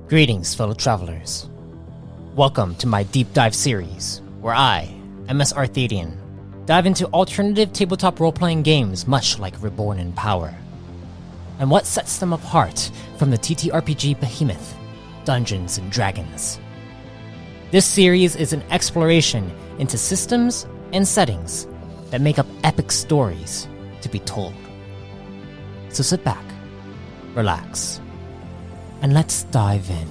Greetings, fellow travelers. Welcome to my deep dive series, where I, MS Arthadian, dive into alternative tabletop role-playing games much like Reborn in Power, and what sets them apart from the TTRPG behemoth, Dungeons and Dragons. This series is an exploration into systems and settings that make up epic stories to be told. So sit back, relax, and let's dive in.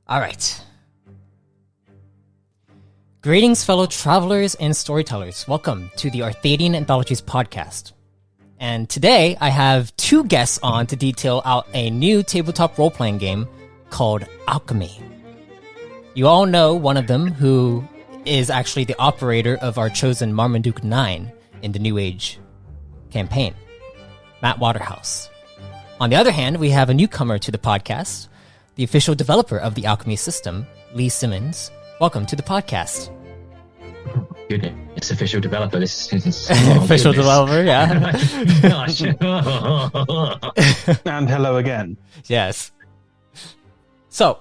All right. Greetings, fellow travelers and storytellers. Welcome to the Arthadian Anthologies podcast. And today I have two guests on to detail out a new tabletop role-playing game called Alchemy. You all know one of them, who is actually the operator of our chosen Marmaduke 9 in the New Age campaign, Matt Waterhouse. On the other hand, we have a newcomer to the podcast, the official developer of the Alchemy system, Simmonds. Welcome to the podcast. Goodness, it's official developer. This is official developer, yeah. Gosh. And hello again. Yes. So,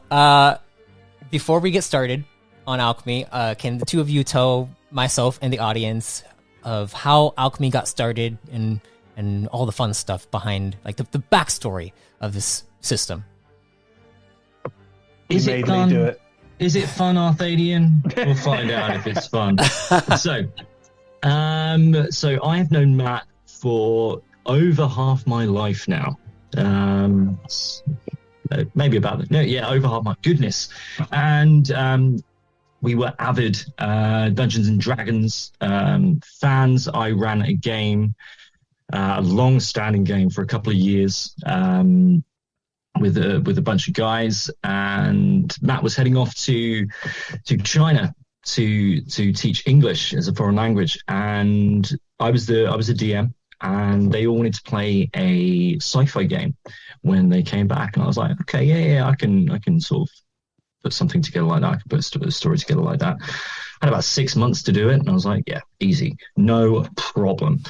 before we get started on Alchemy, can the two of you tell myself and the audience of how Alchemy got started and all the fun stuff behind, like the backstory of this system? Is You it made fun? me do it. Is it fun, Arthadian? We'll find out if it's fun. So I've known Matt for over half my life now. Maybe about over half my goodness. And we were avid Dungeons and Dragons fans. I ran a game, a long-standing game for a couple of years. With a bunch of guys, and Matt was heading off to China to teach English as a foreign language, and I was the DM, and they all wanted to play a sci-fi game when they came back, and I was like, okay, yeah, I can sort of put something together like that. I can put a story together like that. I had about 6 months to do it, and I was like, yeah, easy, no problem.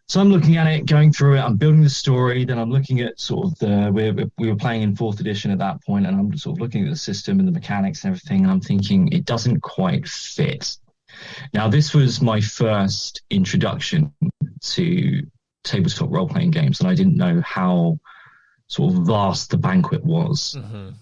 So I'm looking at it, going through it, I'm building the story, then I'm looking at sort of we were playing in 4th edition at that point, and I'm sort of looking at the system and the mechanics and everything, and I'm thinking it doesn't quite fit. Now, this was my first introduction to tabletop role-playing games, and I didn't know how sort of vast the banquet was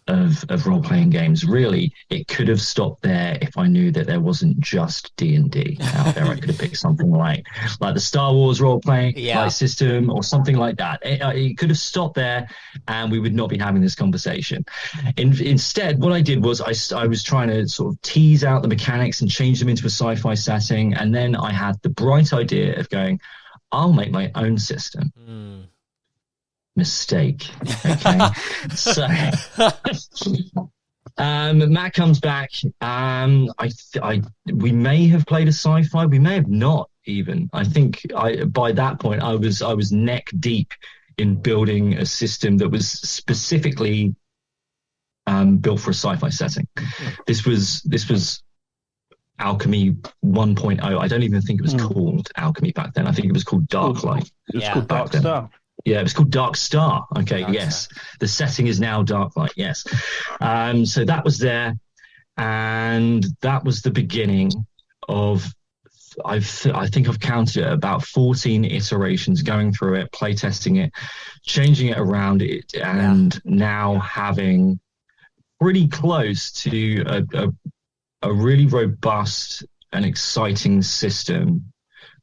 of role-playing games. Really, it could have stopped there if I knew that there wasn't just D&D out there. I could have picked something like the Star Wars role-playing system or something like that. It could have stopped there, and we would not be having this conversation. Instead, what I did was I was trying to sort of tease out the mechanics and change them into a sci-fi setting, and then I had the bright idea of going, I'll make my own system. Mistake. Okay. So Matt comes back. We may have played a sci-fi. We may have not even. I think by that point I was neck deep in building a system that was specifically built for a sci-fi setting. This was Alchemy 1.0. I don't even think it was called Alchemy back then. I think it was called Darklight. It was called Dark Star. Yeah, it was called Dark Star. Okay, Dark yes. Star. The setting is now Darklight, yes. So that was there, and that was the beginning of, I think I've counted it, about 14 iterations, going through it, playtesting it, changing it around it, and now having pretty close to a really robust and exciting system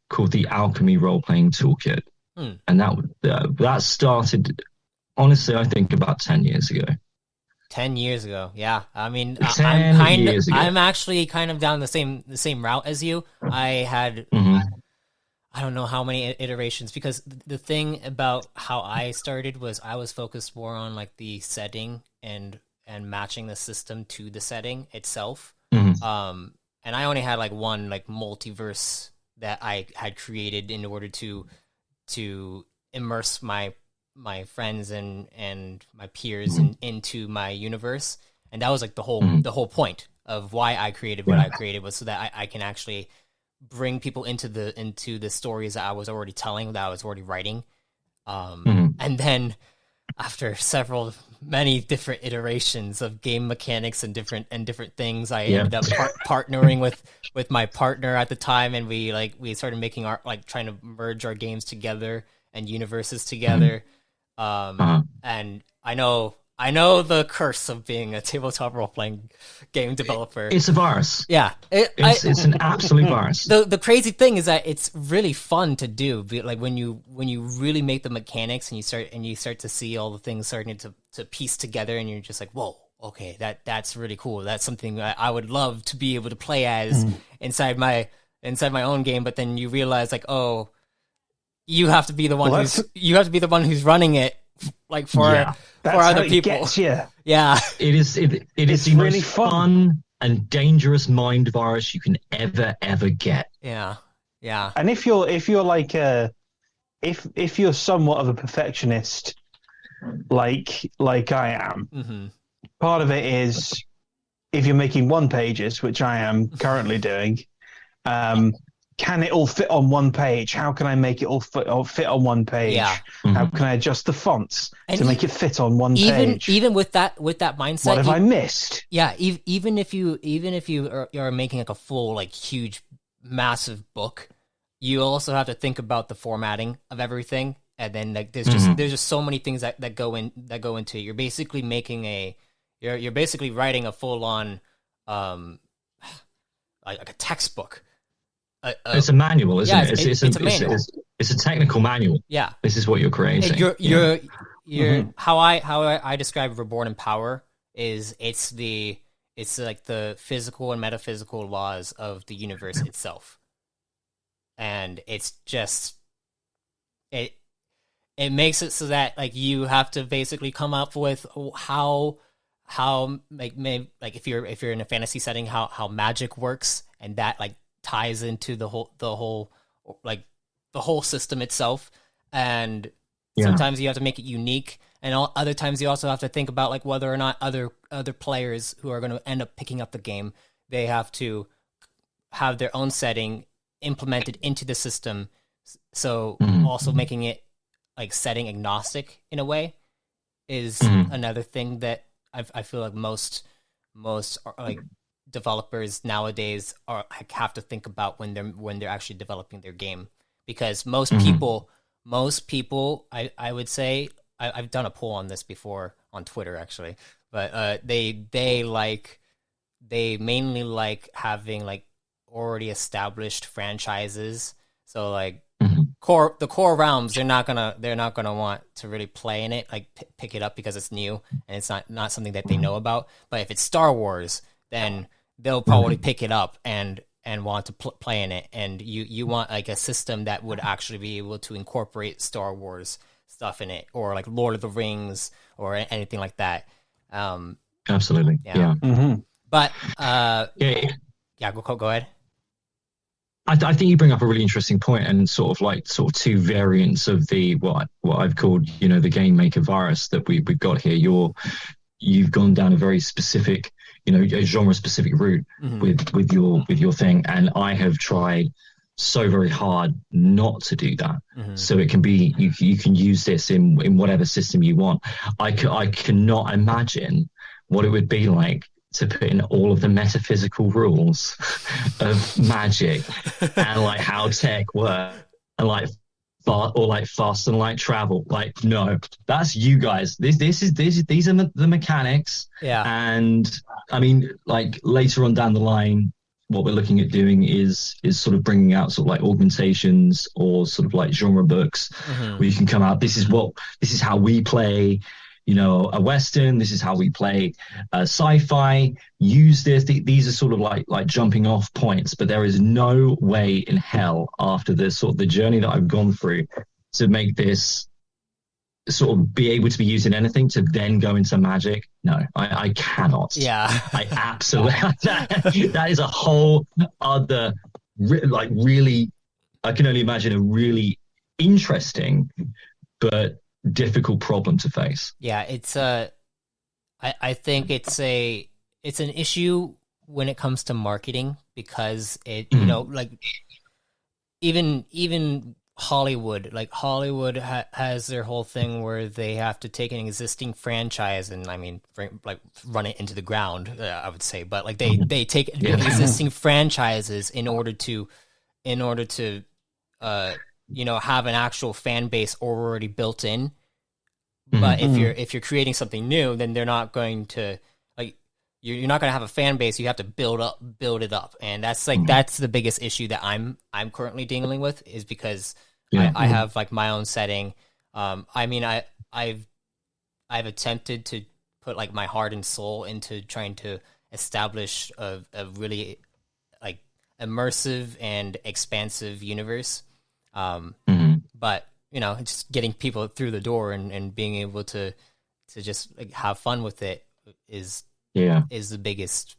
called the Alchemy Role-Playing Toolkit. And that started, honestly, I think about 10 years ago. 10 years ago, yeah. I mean, I'm actually kind of down the same route as you. I had, I don't know how many iterations, because the thing about how I started was I was focused more on like the setting and matching the system to the setting itself. And I only had like one like multiverse that I had created in order to immerse my friends and my peers into my universe, and that was like the whole point of why I created what I created was so that I can actually bring people into the stories that I was already telling, that I was already writing. And then after many different iterations of game mechanics and different things, I ended up partnering with my partner at the time, and we started making trying to merge our games together and universes together. And I know the curse of being a tabletop role-playing game developer. It's a virus. Yeah. It's an absolute virus. The crazy thing is that it's really fun to do. Like when you really make the mechanics and you start to see all the things starting to piece together, and you're just like, whoa, okay, that's really cool. That's something I would love to be able to play as inside my own game. But then you realize, like, oh, you have to be the one who's running it, like for other people. Yeah. It is the really most fun and dangerous mind virus you can ever get. Yeah. And if you're like if you're somewhat of a perfectionist, like I am, part of it is if you're making one pages, which I am currently doing, can it all fit on one page? How can I make it all fit on one page? Yeah. How can I adjust the fonts to make it fit on one page? Even with that mindset, what have I missed? Yeah, even if you are making like a full, like, huge, massive book, you also have to think about the formatting of everything, and then like there's just so many things that go into it. You're basically you're basically writing a full on like a textbook. It's a manual, isn't it? It's a manual. It's a technical manual. Yeah, this is what you're creating. You're how I describe Reborn in Power is it's like the physical and metaphysical laws of the universe itself, and it's just it makes it so that, like, you have to basically come up with how like if you're in a fantasy setting, how magic works, and that, like, ties into the whole system itself. And sometimes you have to make it unique, and other times you also have to think about, like, whether or not other players who are going to end up picking up the game, they have to have their own setting implemented into the system. So also making it, like, setting agnostic in a way is another thing that I feel like most like developers nowadays have to think about when they're actually developing their game, because most people I would say, I've done a poll on this before on Twitter actually, but they mainly like having, like, already established franchises. So, like, the core realms, they're not gonna want to really play in it, like pick it up, because it's new and it's not something that they know about. But if it's Star Wars, then they'll probably pick it up and want to play in it. And you want, like, a system that would actually be able to incorporate Star Wars stuff in it, or like Lord of the Rings or anything like that. Absolutely. Yeah. But go ahead. I think you bring up a really interesting point, and sort of two variants of the what I've called, the game maker virus that we've got here. You've gone down a very specific, a genre specific route with your thing, and I have tried so very hard not to do that. So it can be you can use this in whatever system you want. I cannot imagine what it would be like to put in all of the metaphysical rules of magic and, like, how tech works, and, like, fast and light travel. Like, no, that's you guys. These are the mechanics. Yeah. And I mean, like, later on down the line, what we're looking at doing is sort of bringing out sort of like augmentations or sort of like genre books where you can come out. This is how we play, a Western. This is how we play sci-fi. Use this. These are sort of like jumping off points, but there is no way in hell, after this sort of the journey that I've gone through, to make this sort of be able to be used in anything to then go into magic. No, I cannot. Yeah. I absolutely, that is a whole other, like, really, I can only imagine a really interesting, but difficult problem to face. Yeah, it's I think it's an issue when it comes to marketing, because it, Mm-hmm. you know, like even Hollywood, like Hollywood has their whole thing where they have to take an existing franchise and, I mean, like run it into the ground, I would say, but like they take existing franchises in order to you know, have an actual fan base already built in. But if you're creating something new, then they're not going to, like, you're not going to have a fan base. You have to build it up, and that's like that's the biggest issue that I'm currently dealing with, is because I have like my own setting. I mean, I've attempted to put like my heart and soul into trying to establish a really like immersive and expansive universe. But you know, just getting people through the door and being able to just like have fun with it is the biggest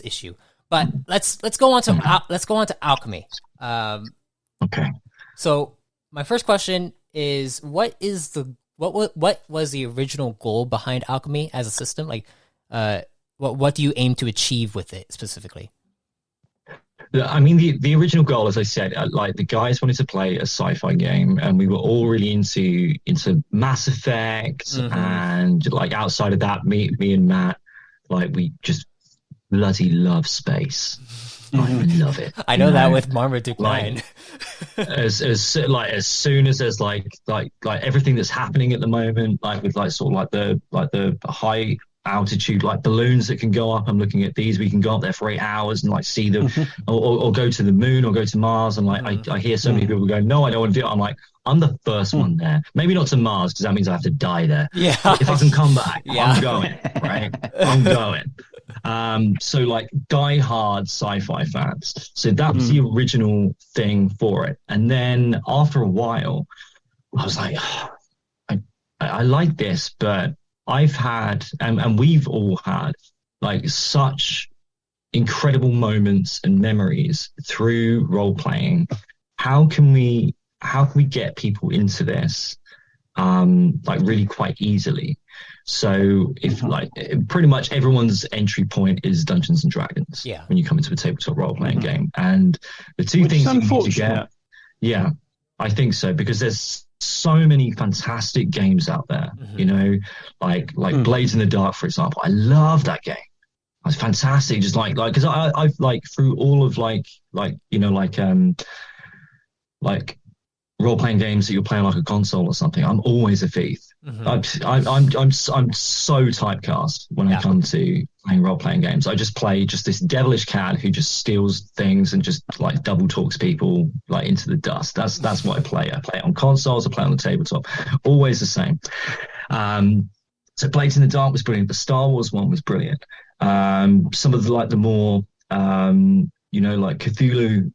issue. But let's go on to Alchemy. Okay. So my first question is, what was the original goal behind Alchemy as a system? Like, what do you aim to achieve with it specifically? I mean, the original goal, as I said, like the guys wanted to play a sci-fi game, and we were all really into Mass Effect, and like outside of that, me and Matt, like we just bloody love space. I love it. I know that with Marmaduke 9. as soon as there's like everything that's happening at the moment, like with like sort of like the high altitude like balloons that can go up. I'm looking at these. We can go up there for 8 hours and like see them, or go to the moon or go to Mars. And like I hear so many people go, no, I don't want to do it. I'm like, I'm the first one there. Maybe not to Mars, because that means I have to die there. Yeah. If I can come back, I'm going. Right, I'm going. So like die-hard sci-fi fans. So that was the original thing for it. And then after a while, I was like, I like this, but I've had, and we've all had, like such incredible moments and memories through role playing. How can we get people into this, like really quite easily? So if like pretty much everyone's entry point is Dungeons and Dragons, when you come into a tabletop role playing game, and the two things you need to get, I think so, because there's so many fantastic games out there, you know, like Blades in the Dark, for example. I love that game. It's fantastic. Just like because I've like through all of like you know like role playing games that you're playing like a console or something, I'm always a thief. I'm so typecast when I come to playing role playing games. I just play just this devilish cat who just steals things and just like double talks people like into the dust. That's what I play. I play it on consoles, I play on the tabletop, always the same. So Blades in the Dark was brilliant. The Star Wars one was brilliant. Some of the more you know, like Cthulhu,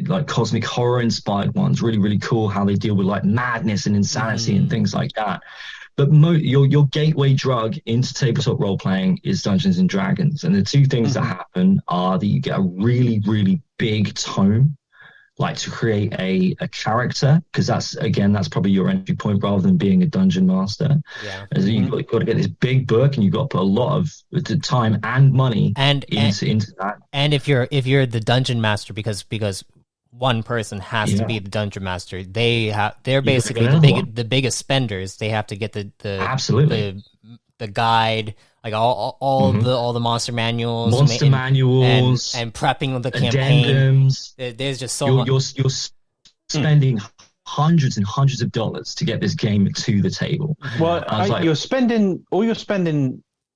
like cosmic horror inspired ones, really, really cool how they deal with like madness and insanity and things like that. But your gateway drug into tabletop role playing is Dungeons and Dragons. And the two things that happen are that you get a really, really big tome, like to create a character, because that's probably your entry point rather than being a dungeon master. As you've got to get this big book, and you've got to put a lot of the time and money into that. And if you're the dungeon master, because one person has to be the dungeon master, they're basically the biggest spenders. They have to get the guide, like all the monster manuals, and prepping the campaign. There's just so much. You're spending hundreds and hundreds of dollars to get this game to the table. Well, you're spending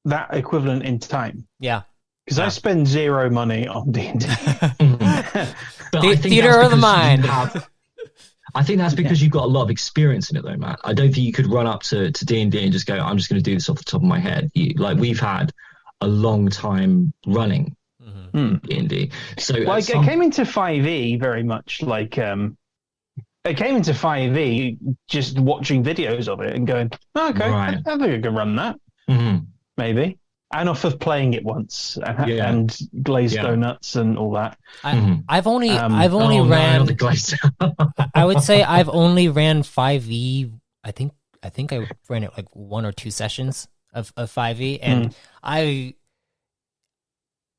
that equivalent in time. Yeah. Because I spend zero money on D&D. Theater of the mind. I think that's because you've got a lot of experience in it, though, Matt. I don't think you could run up to D&D and just go, I'm just going to do this off the top of my head. We've had a long time running D&D. So I came into 5e very much like I came into 5e just watching videos of it and going, okay, I think I can run that. Maybe. And off of playing it once and glazed donuts and all that. I've only ran. I would say I've only ran 5e. I think I ran it like 1 or 2 sessions of 5e, and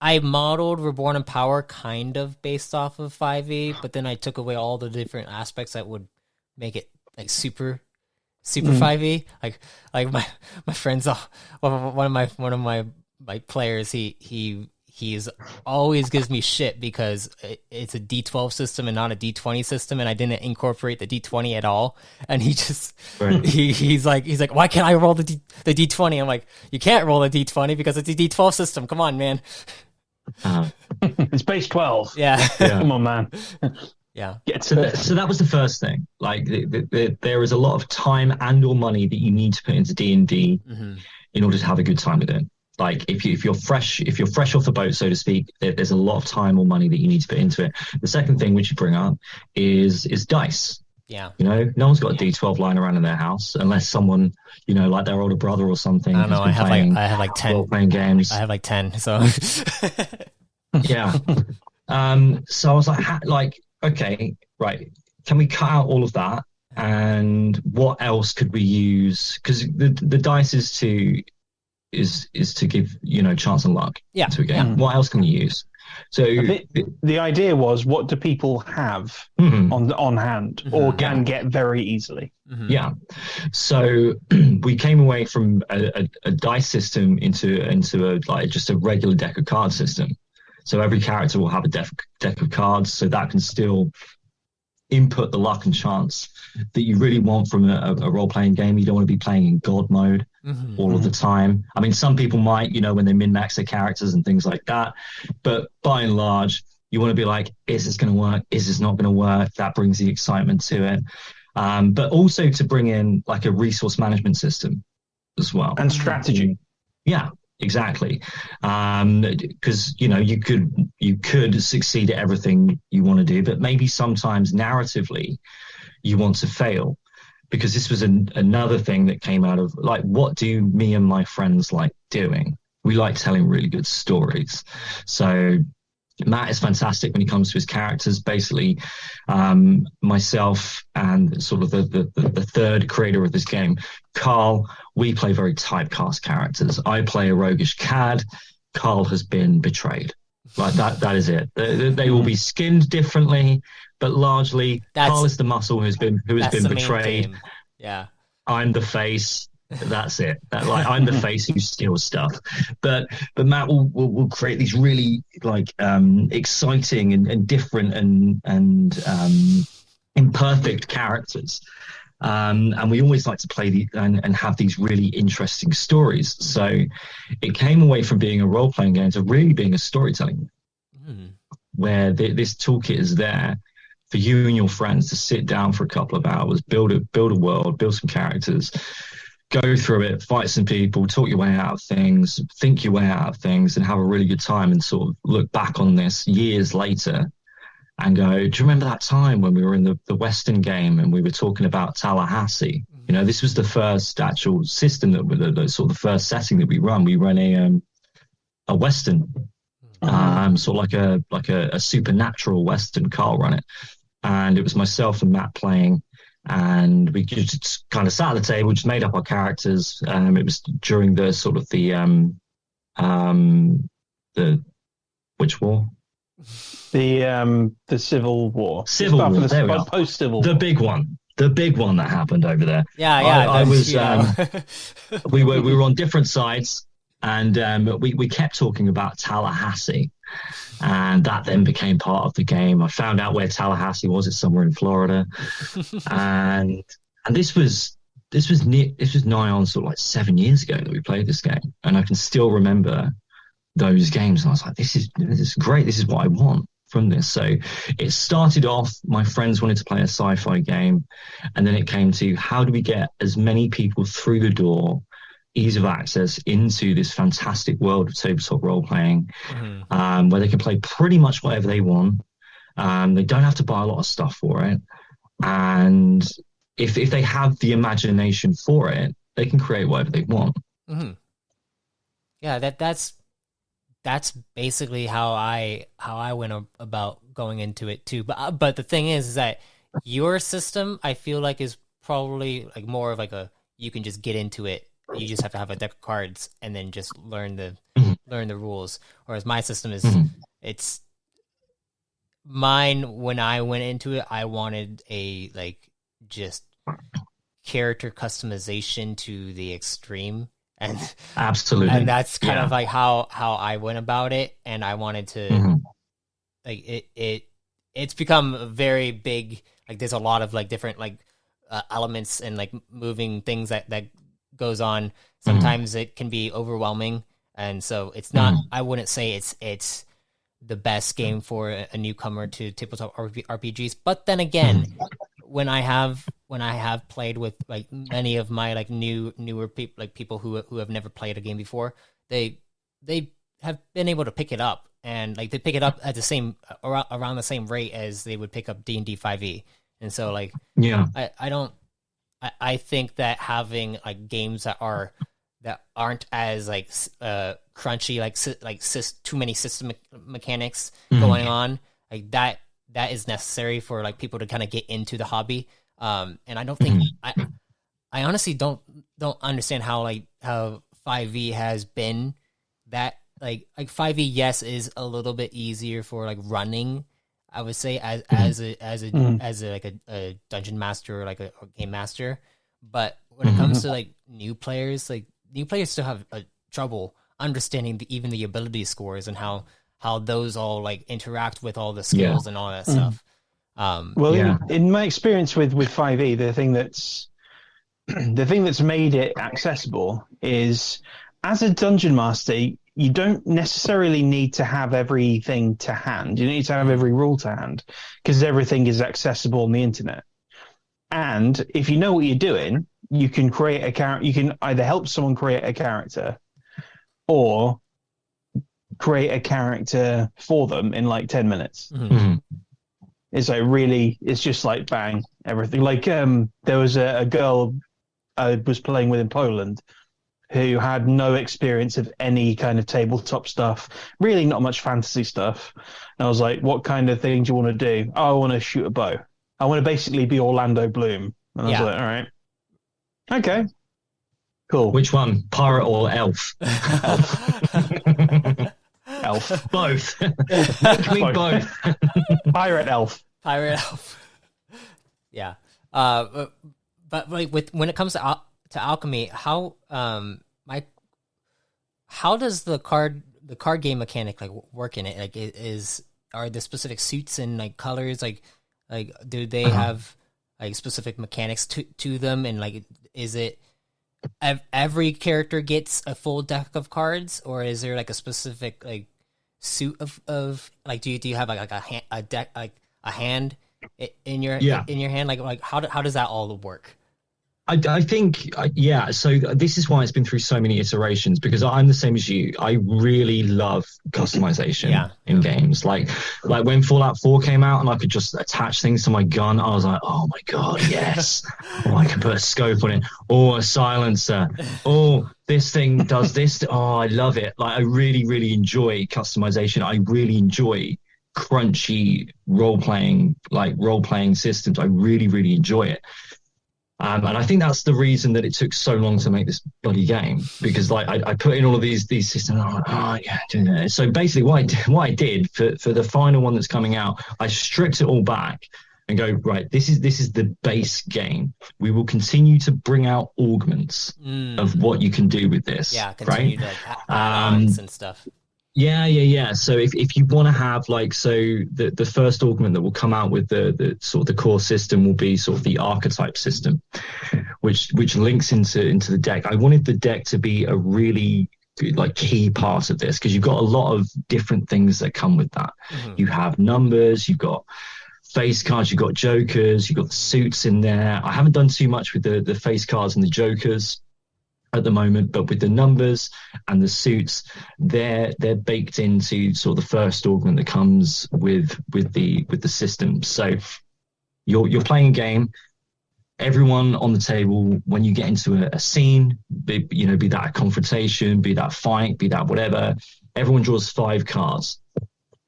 I modeled Reborn in Power kind of based off of 5e, but then I took away all the different aspects that would make it like super 5e. Like my friends, one of my players, he's always gives me shit because it's a D12 system and not a D20 system, and I didn't incorporate the D20 at all. And he just he's like, why can't I roll the D20? I'm like, you can't roll the D20 because it's a D12 system. Come on, man. It's base 12. Yeah. Come on, man. Yeah. So that was the first thing. Like there is a lot of time and or money that you need to put into D&D in order to have a good time with it. Like if you're fresh off the boat, so to speak, there's a lot of time or money that you need to put into it. The second thing which you bring up is dice. Yeah. You know, no one's got a D12 lying around in their house unless someone, you know, like their older brother or something. I don't know. I have like 10 role-playing games. I have like 10. So yeah. So I was like, okay, right. Can we cut out all of that? And what else could we use? Because the dice is to give, you know, chance and luck to a game. Yeah. What else can we use? So the idea was, what do people have on hand or can get very easily? Yeah. So we came away from a dice system into just a regular deck of cards system. So every character will have a deck of cards, so that can still input the luck and chance that you really want from a role-playing game. You don't want to be playing in God mode all of the time. I mean, some people might, you know, when they min-max their characters and things like that. But by and large, you want to be like, is this going to work? Is this not going to work? That brings the excitement to it. But also to bring in like a resource management system as well. And strategy. Yeah. Exactly, because you know you could succeed at everything you want to do, but maybe sometimes narratively you want to fail, because this was another thing that came out of like, what do me and my friends like doing? We like telling really good stories. So Matt is fantastic when he comes to his characters. Basically, myself and sort of the third creator of this game, Carl, we play very typecast characters. I play a roguish cad. Carl has been betrayed. Like that is it. They will be skinned differently, but largely Carl is the muscle who has been betrayed. Yeah, I'm the face. That's it. I'm the face who steals stuff. But Matt will create these really like exciting and different and imperfect characters. And we always like to play and have these really interesting stories. So it came away from being a role-playing game to really being a storytelling, where this toolkit is there for you and your friends to sit down for a couple of hours, build a world, build some characters, go through it, fight some people, talk your way out of things, think your way out of things, and have a really good time, and sort of look back on this years later and go, do you remember that time when we were in the Western game and we were talking about Tallahassee? You know, this was the first actual system the sort of the first setting that we run. We run a Western, sort of like a supernatural Western. Carl run it, and it was myself and Matt playing. And we just kind of sat at the table, just made up our characters. It was during the sort of the which war? The Civil War. Civil War. There we are. Post-Civil. The big one that happened over there. Yeah. I was. We were on different sides, and we kept talking about Tallahassee. And that then became part of the game. I found out where Tallahassee was. It's somewhere in Florida. and this was nigh on sort of like 7 years ago that we played this game. And I can still remember those games. And I was like, this is great. This is what I want from this. So it started off, my friends wanted to play a sci-fi game. And then it came to, how do we get as many people through the door, ease of access into this fantastic world of tabletop role playing, where they can play pretty much whatever they want. They don't have to buy a lot of stuff for it, and if they have the imagination for it, they can create whatever they want. Yeah, that's basically how I went about going into it too. But the thing is that your system, I feel like, is probably like more of like you can just get into it. You just have to have a deck of cards and then just learn the learn the rules. Whereas my system is it's mine. When I went into it, I wanted a just character customization to the extreme, and absolutely, and that's kind of like how I went about it. And I wanted to it's become a very big, like there's a lot of like different like elements and like moving things that goes on. Sometimes it can be overwhelming, and so it's not. I wouldn't say it's the best game for a newcomer to tabletop RPGs. But then again, when I have played with like many of my like newer people, like people who have never played a game before, they have been able to pick it up, and like they pick it up at the same around the same rate as they would pick up D&D 5e. And so like I think that having like games that aren't as like crunchy, like too many system mechanics going on, like that is necessary for like people to kind of get into the hobby. And I don't think I honestly don't understand how 5e has been that like 5e, yes, is a little bit easier for like running, I would say, as a dungeon master or like a game master. But when it comes to like new players still have trouble understanding even the ability scores and how those all like interact with all the skills and all that stuff. In my experience with 5e, the thing that's made it accessible is, as a dungeon master, you don't necessarily need to have everything to hand. You don't need to have every rule to hand, because everything is accessible on the internet. And if you know what you're doing, you can create a character. You can either help someone create a character, or create a character for them in like 10 minutes. It's like it's just like bang, everything. Like there was a girl I was playing with in Poland who had no experience of any kind of tabletop stuff, really not much fantasy stuff. And I was like, what kind of thing do you want to do? Oh, I want to shoot a bow. I want to basically be Orlando Bloom. And I was like, all right. Okay. Cool. Which one? Pirate or elf? Elf. Both. Make me both. Pirate elf. Yeah. But like when it comes to Alchemy, how does the card game mechanic like work in it? Like, are the specific suits and like colors like do they have like specific mechanics to them? And like, is it every character gets a full deck of cards, or is there like a specific like suit of like do you have like a deck, like a hand in your hand? Like how does that all work? I think, so this is why it's been through so many iterations, because I'm the same as you. I really love customization in games. Like when Fallout 4 came out and I could just attach things to my gun, I was like, oh my God, yes. Or I can put a scope on it, or a silencer. Oh, this thing does this. Oh, I love it. Like, I really, really enjoy customization. I really enjoy crunchy role-playing systems. I really, really enjoy it. And I think that's the reason that it took so long to make this bloody game, because like I put in all of these systems. And I'm like, So basically, what I did for the final one that's coming out, I stripped it all back and go, right, this is the base game. We will continue to bring out augments of what you can do with this. Yeah, continue to add-ons and stuff. Yeah. So if you want to have the first augment that will come out with the sort of the core system will be sort of the archetype system, which links into the deck. I wanted the deck to be a really good, like, key part of this, because you've got a lot of different things that come with that. You have numbers, you've got face cards, you've got jokers, you've got the suits in there. I haven't done too much with the face cards and the jokers at the moment, but with the numbers and the suits, they're baked into sort of the first augment that comes with the system. So you're playing a game. Everyone on the table, when you get into a scene, be that a confrontation, be that fight, be that whatever, everyone draws 5 cards,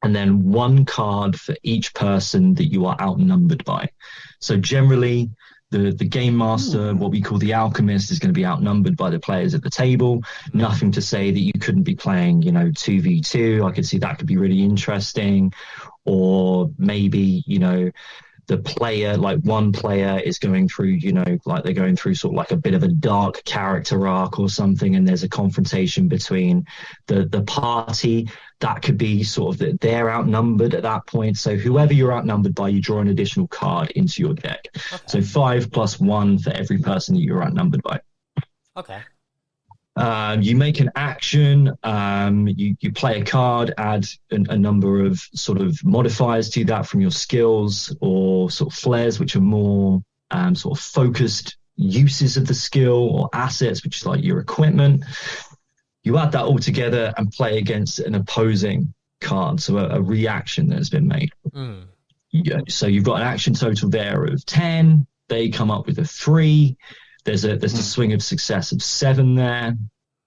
and then 1 card for each person that you are outnumbered by. So generally, the game master, what we call the alchemist, is going to be outnumbered by the players at the table. Nothing to say that you couldn't be playing, 2v2. I could see that could be really interesting. Or maybe, the player, like one player is going through, like they're going through sort of like a bit of a dark character arc or something, and there's a confrontation between the party. That could be sort of that they're outnumbered at that point. So whoever you're outnumbered by, you draw an additional card into your deck. Okay. So 5 + 1 for every person that you're outnumbered by. Okay. You make an action, you play a card, add a number of sort of modifiers to that from your skills or sort of flares, which are more sort of focused uses of the skill, or assets, which is like your equipment. You add that all together and play against an opposing card, so a reaction that has been made. Yeah, so you've got an action total there of 10. They come up with a 3. There's a swing of success of 7 there.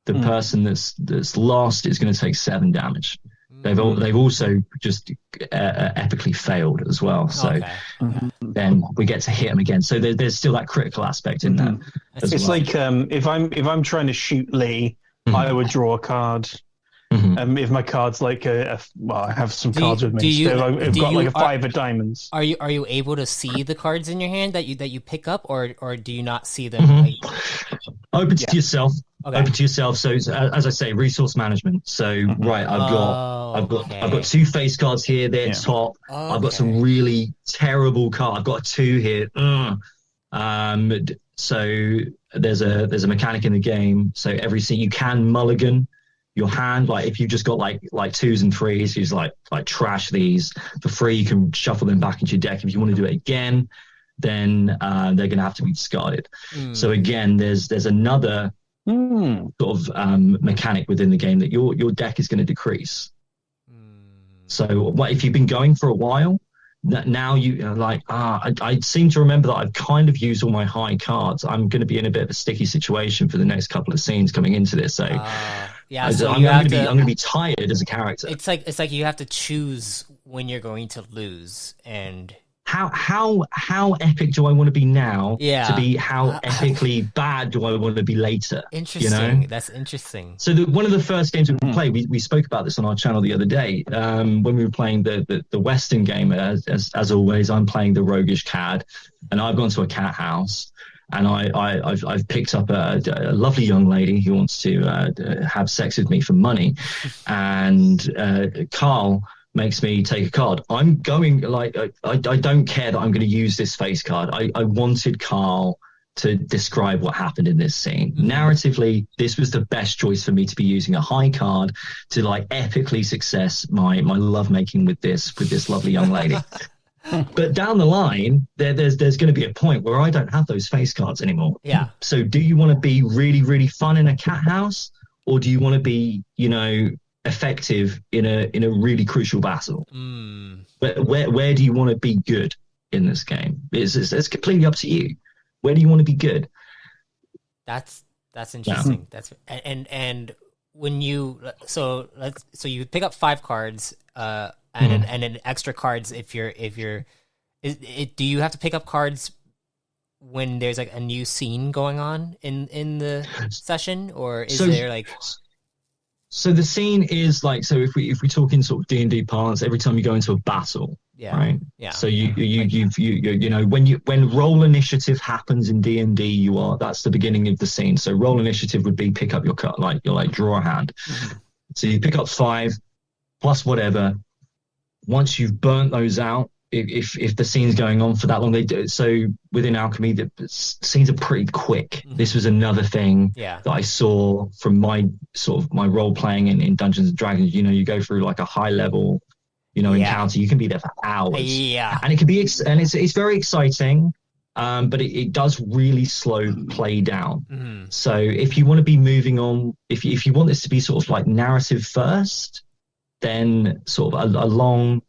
The person that's lost is going to take 7 damage. They've also just epically failed as well. So then we get to hit them again. So there's still that critical aspect in that. It's like if I'm trying to shoot Lee, I would draw a card. If my card's like I have some cards with me. I've got like a 5 of diamonds. Are you able to see the cards in your hand that you pick up, or do you not see them? Open to yourself. Okay. Open to yourself. So as I say, resource management. So I've got 2 face cards here. They're top. I've got some really terrible cards. I've got a 2 here. So there's a mechanic in the game. So you can mulligan your hand. Like if you've just got like 2s and 3s, you just like trash these for free. You can shuffle them back into your deck. If you want to do it again, then they're going to have to be discarded. So again, there's another sort of mechanic within the game that your deck is going to decrease. So if you've been going for a while, now you I seem to remember that I've kind of used all my high cards. I'm going to be in a bit of a sticky situation for the next couple of scenes coming into this. So so I'm going to be tired as a character. It's like you have to choose when you're going to lose, and how epic do I want to be now to be how epically bad do I want to be later? Interesting. That's interesting. So one of the first games we played, we spoke about this on our channel the other day, when we were playing the Western game. As always, I'm playing the roguish cad, and I've gone to a cat house, and I've picked up a lovely young lady who wants to have sex with me for money, and Carl makes me take a card. I'm going I don't care that I'm going to use this face card. I wanted Carl to describe what happened in this scene. Narratively, this was the best choice for me to be using a high card to epically success my lovemaking with this lovely young lady. But down the line, there's going to be a point where I don't have those face cards anymore. Yeah. So do you want to be really, really fun in a cat house, or do you want to be, effective in a really crucial battle? But where do you want to be good in this game? It's completely up to you. Where do you want to be good? That's interesting. That's and when you so you pick up 5 cards and then extra cards if you're do you have to pick up cards when there's like a new scene going on in the session, or is there like? So the scene is so if we talk in sort of D&D parlance, every time you go into a battle, right? Yeah. So you when roll initiative happens in D&D, that's the beginning of the scene. So roll initiative would be pick up your card, draw a hand. So you pick up 5 plus whatever. Once you've burnt those out, if the scene's going on for that long, they do. So within Alchemy, the scenes are pretty quick. This was another thing that I saw from my role playing in Dungeons and Dragons. You go through like a high level, encounter. You can be there for hours. Yeah, and it can be, and it's very exciting. But it does really slow play down. So if you want to be moving on, if you want this to be sort of like narrative first, then sort of a long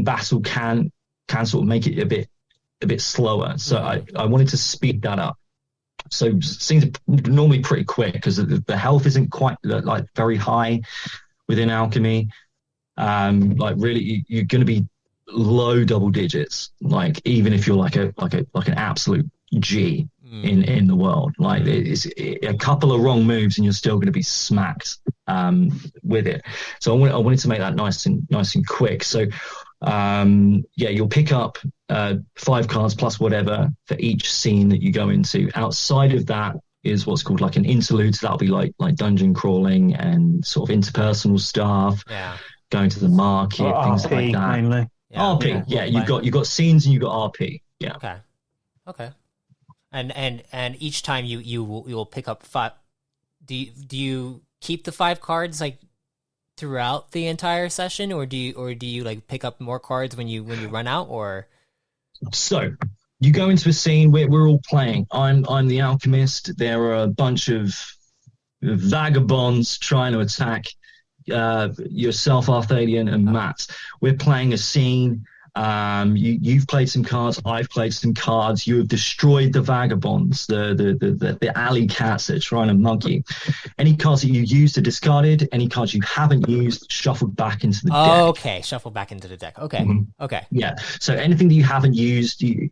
battle can sort of make it a bit slower. So I wanted to speed that up. So scenes are normally pretty quick because the health isn't quite very high within Alchemy. Really, you're going to be low double digits. Even if you're like an absolute G in the world. Like it's a couple of wrong moves and you're still going to be smacked with it. So I wanted to make that nice and quick. So you'll pick up 5 cards plus whatever for each scene that you go into. Outside of that is what's called like an interlude. So that'll be like dungeon crawling and sort of interpersonal stuff. Yeah. Going to the market, things RP, like that. mainly. Yeah. RP, yeah. You've got scenes and you've got RP. Yeah. Okay. And each time you will pick up 5. Do you keep the 5 cards like throughout the entire session, or do you like pick up more cards when you run out, or? So you go into a scene where we're all playing. I'm the alchemist. There are a bunch of vagabonds trying to attack yourself, Arthadian, and Matt. We're playing a scene. You've played some cards. I've played some cards. You have destroyed the vagabonds, the alley cats that are trying to mug you. Any cards that you used are discarded. Any cards you haven't used, shuffled back into the deck. Okay, shuffle back into the deck. Okay, okay. Yeah. So anything that you haven't used, you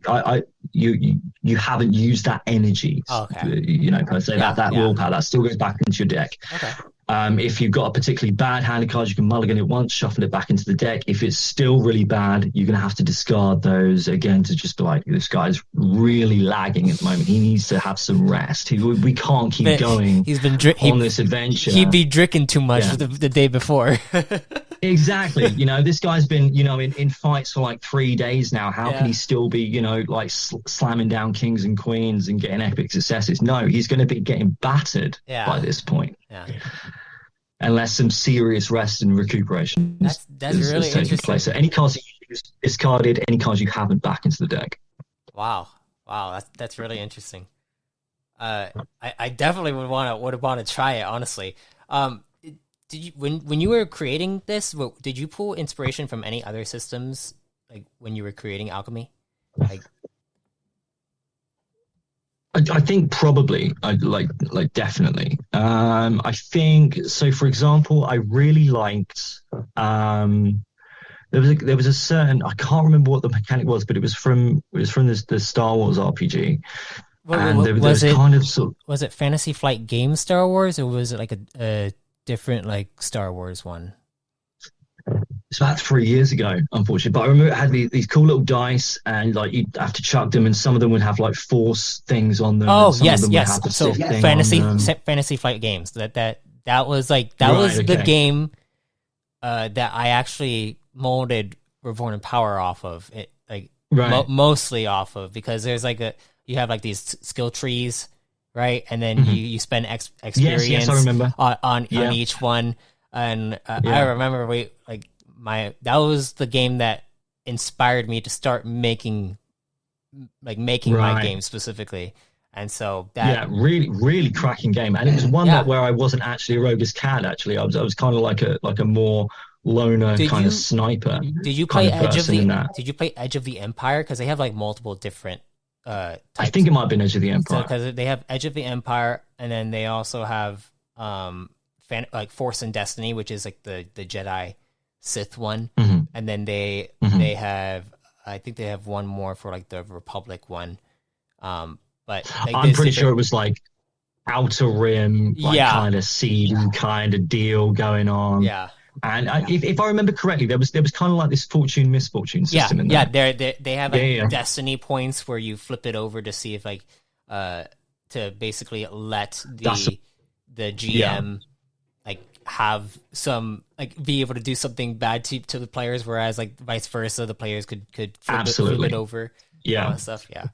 haven't used that energy. Okay. Per se, that willpower that still goes back into your deck. Okay. If you've got a particularly bad hand of cards, you can mulligan it once, shuffle it back into the deck. If it's still really bad, you're going to have to discard those again to just be like, this guy's really lagging at the moment. He needs to have some rest. We can't keep going on this adventure. He'd be drinking too much the day before. Exactly. This guy's been, in fights for like 3 days now. How can he still be, slamming down kings and queens and getting epic successes? No, he's going to be getting battered by this point. Yeah. Unless some serious rest and recuperation that's really interesting. Place. So any cards you use discarded, any cards you haven't back into the deck. Wow, that's really interesting. I definitely would want to try it, honestly. Did you when you were creating this? Did you pull inspiration from any other systems, like when you were creating Alchemy? Like, I think probably, definitely. I think so. For example, I really liked. There was a certain, I can't remember what the mechanic was, but it was from the Star Wars RPG. Was it Fantasy Flight Game Star Wars, or was it like a different like Star Wars one? It's about 3 years ago, unfortunately. But I remember it had these cool little dice, and like you'd have to chuck them, and some of them would have like force things on them. Oh, yes. So Fantasy Flight Games. That was the game that I actually molded Reborn in Power off of. It mostly off of, because there's you have like these skill trees, right? And then you spend experience yes, I remember. on each one. And I remember that was the game that inspired me to start making my game specifically. And so really, really cracking game. And it was one where I wasn't actually a roguish cat. Actually, I was kind of like a more loner kind of sniper. Did you play Edge of the? Did you play Edge of the Empire? Because they have like multiple different. Types. I think it might have been Edge of the Empire. Because they have Edge of the Empire, and then they also have Force and Destiny, which is like the Jedi Sith one, and then they have, I think they have one more for like the Republic one. But I'm pretty sure it was like Outer Rim, kind of seedy kind of deal going on. Yeah. And if I remember correctly, there was kind of like this fortune misfortune system in there. Yeah, they have destiny points where you flip it over to see if to basically let the GM have some be able to do something bad to the players, whereas like vice versa, the players could flip it over. Yeah, stuff. Yeah.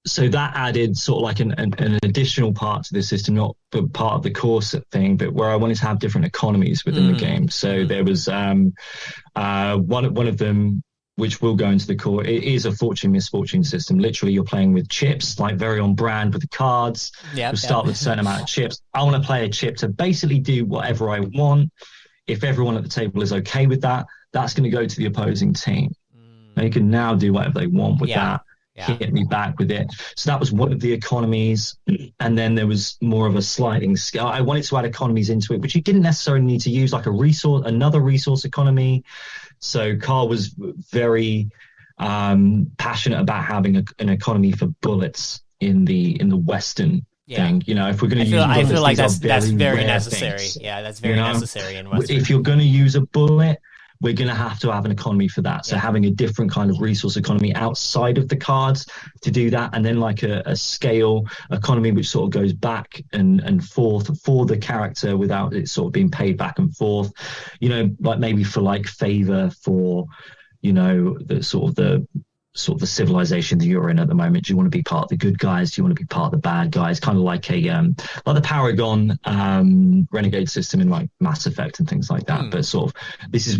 So that added sort of like an additional part to the system, not part of the core thing, but where I wanted to have different economies within the game. So there was one of them, which will go into the core. It is a fortune misfortune system. Literally, you're playing with chips, like very on brand with the cards. You'll start with a certain amount of chips. I want to play a chip to basically do whatever I want. If everyone at the table is okay with that, that's going to go to the opposing team. They can now do whatever they want with that. Hit me back with it. So that was one of the economies. And then there was more of a sliding scale. I wanted to add economies into it, which you didn't necessarily need to use, like another resource economy. So Carl was very passionate about having an economy for bullets in the Western thing. You know, if we're going to use bullets, I feel like that's very rare necessary. things, Yeah, that's very necessary in Western. if you're going to use a bullet, we're going to have an economy for that. So having a different kind of resource economy outside of the cards to do that, and then like a scale economy which sort of goes back and forth for the character without it sort of being paid back and forth. You know, like maybe for like favor for, you know, the civilization that you're in at the moment. Do you want to be part of the good guys? Do you want to be part of the bad guys? Kind of like like the Paragon renegade system in like Mass Effect and things like that. But sort of this is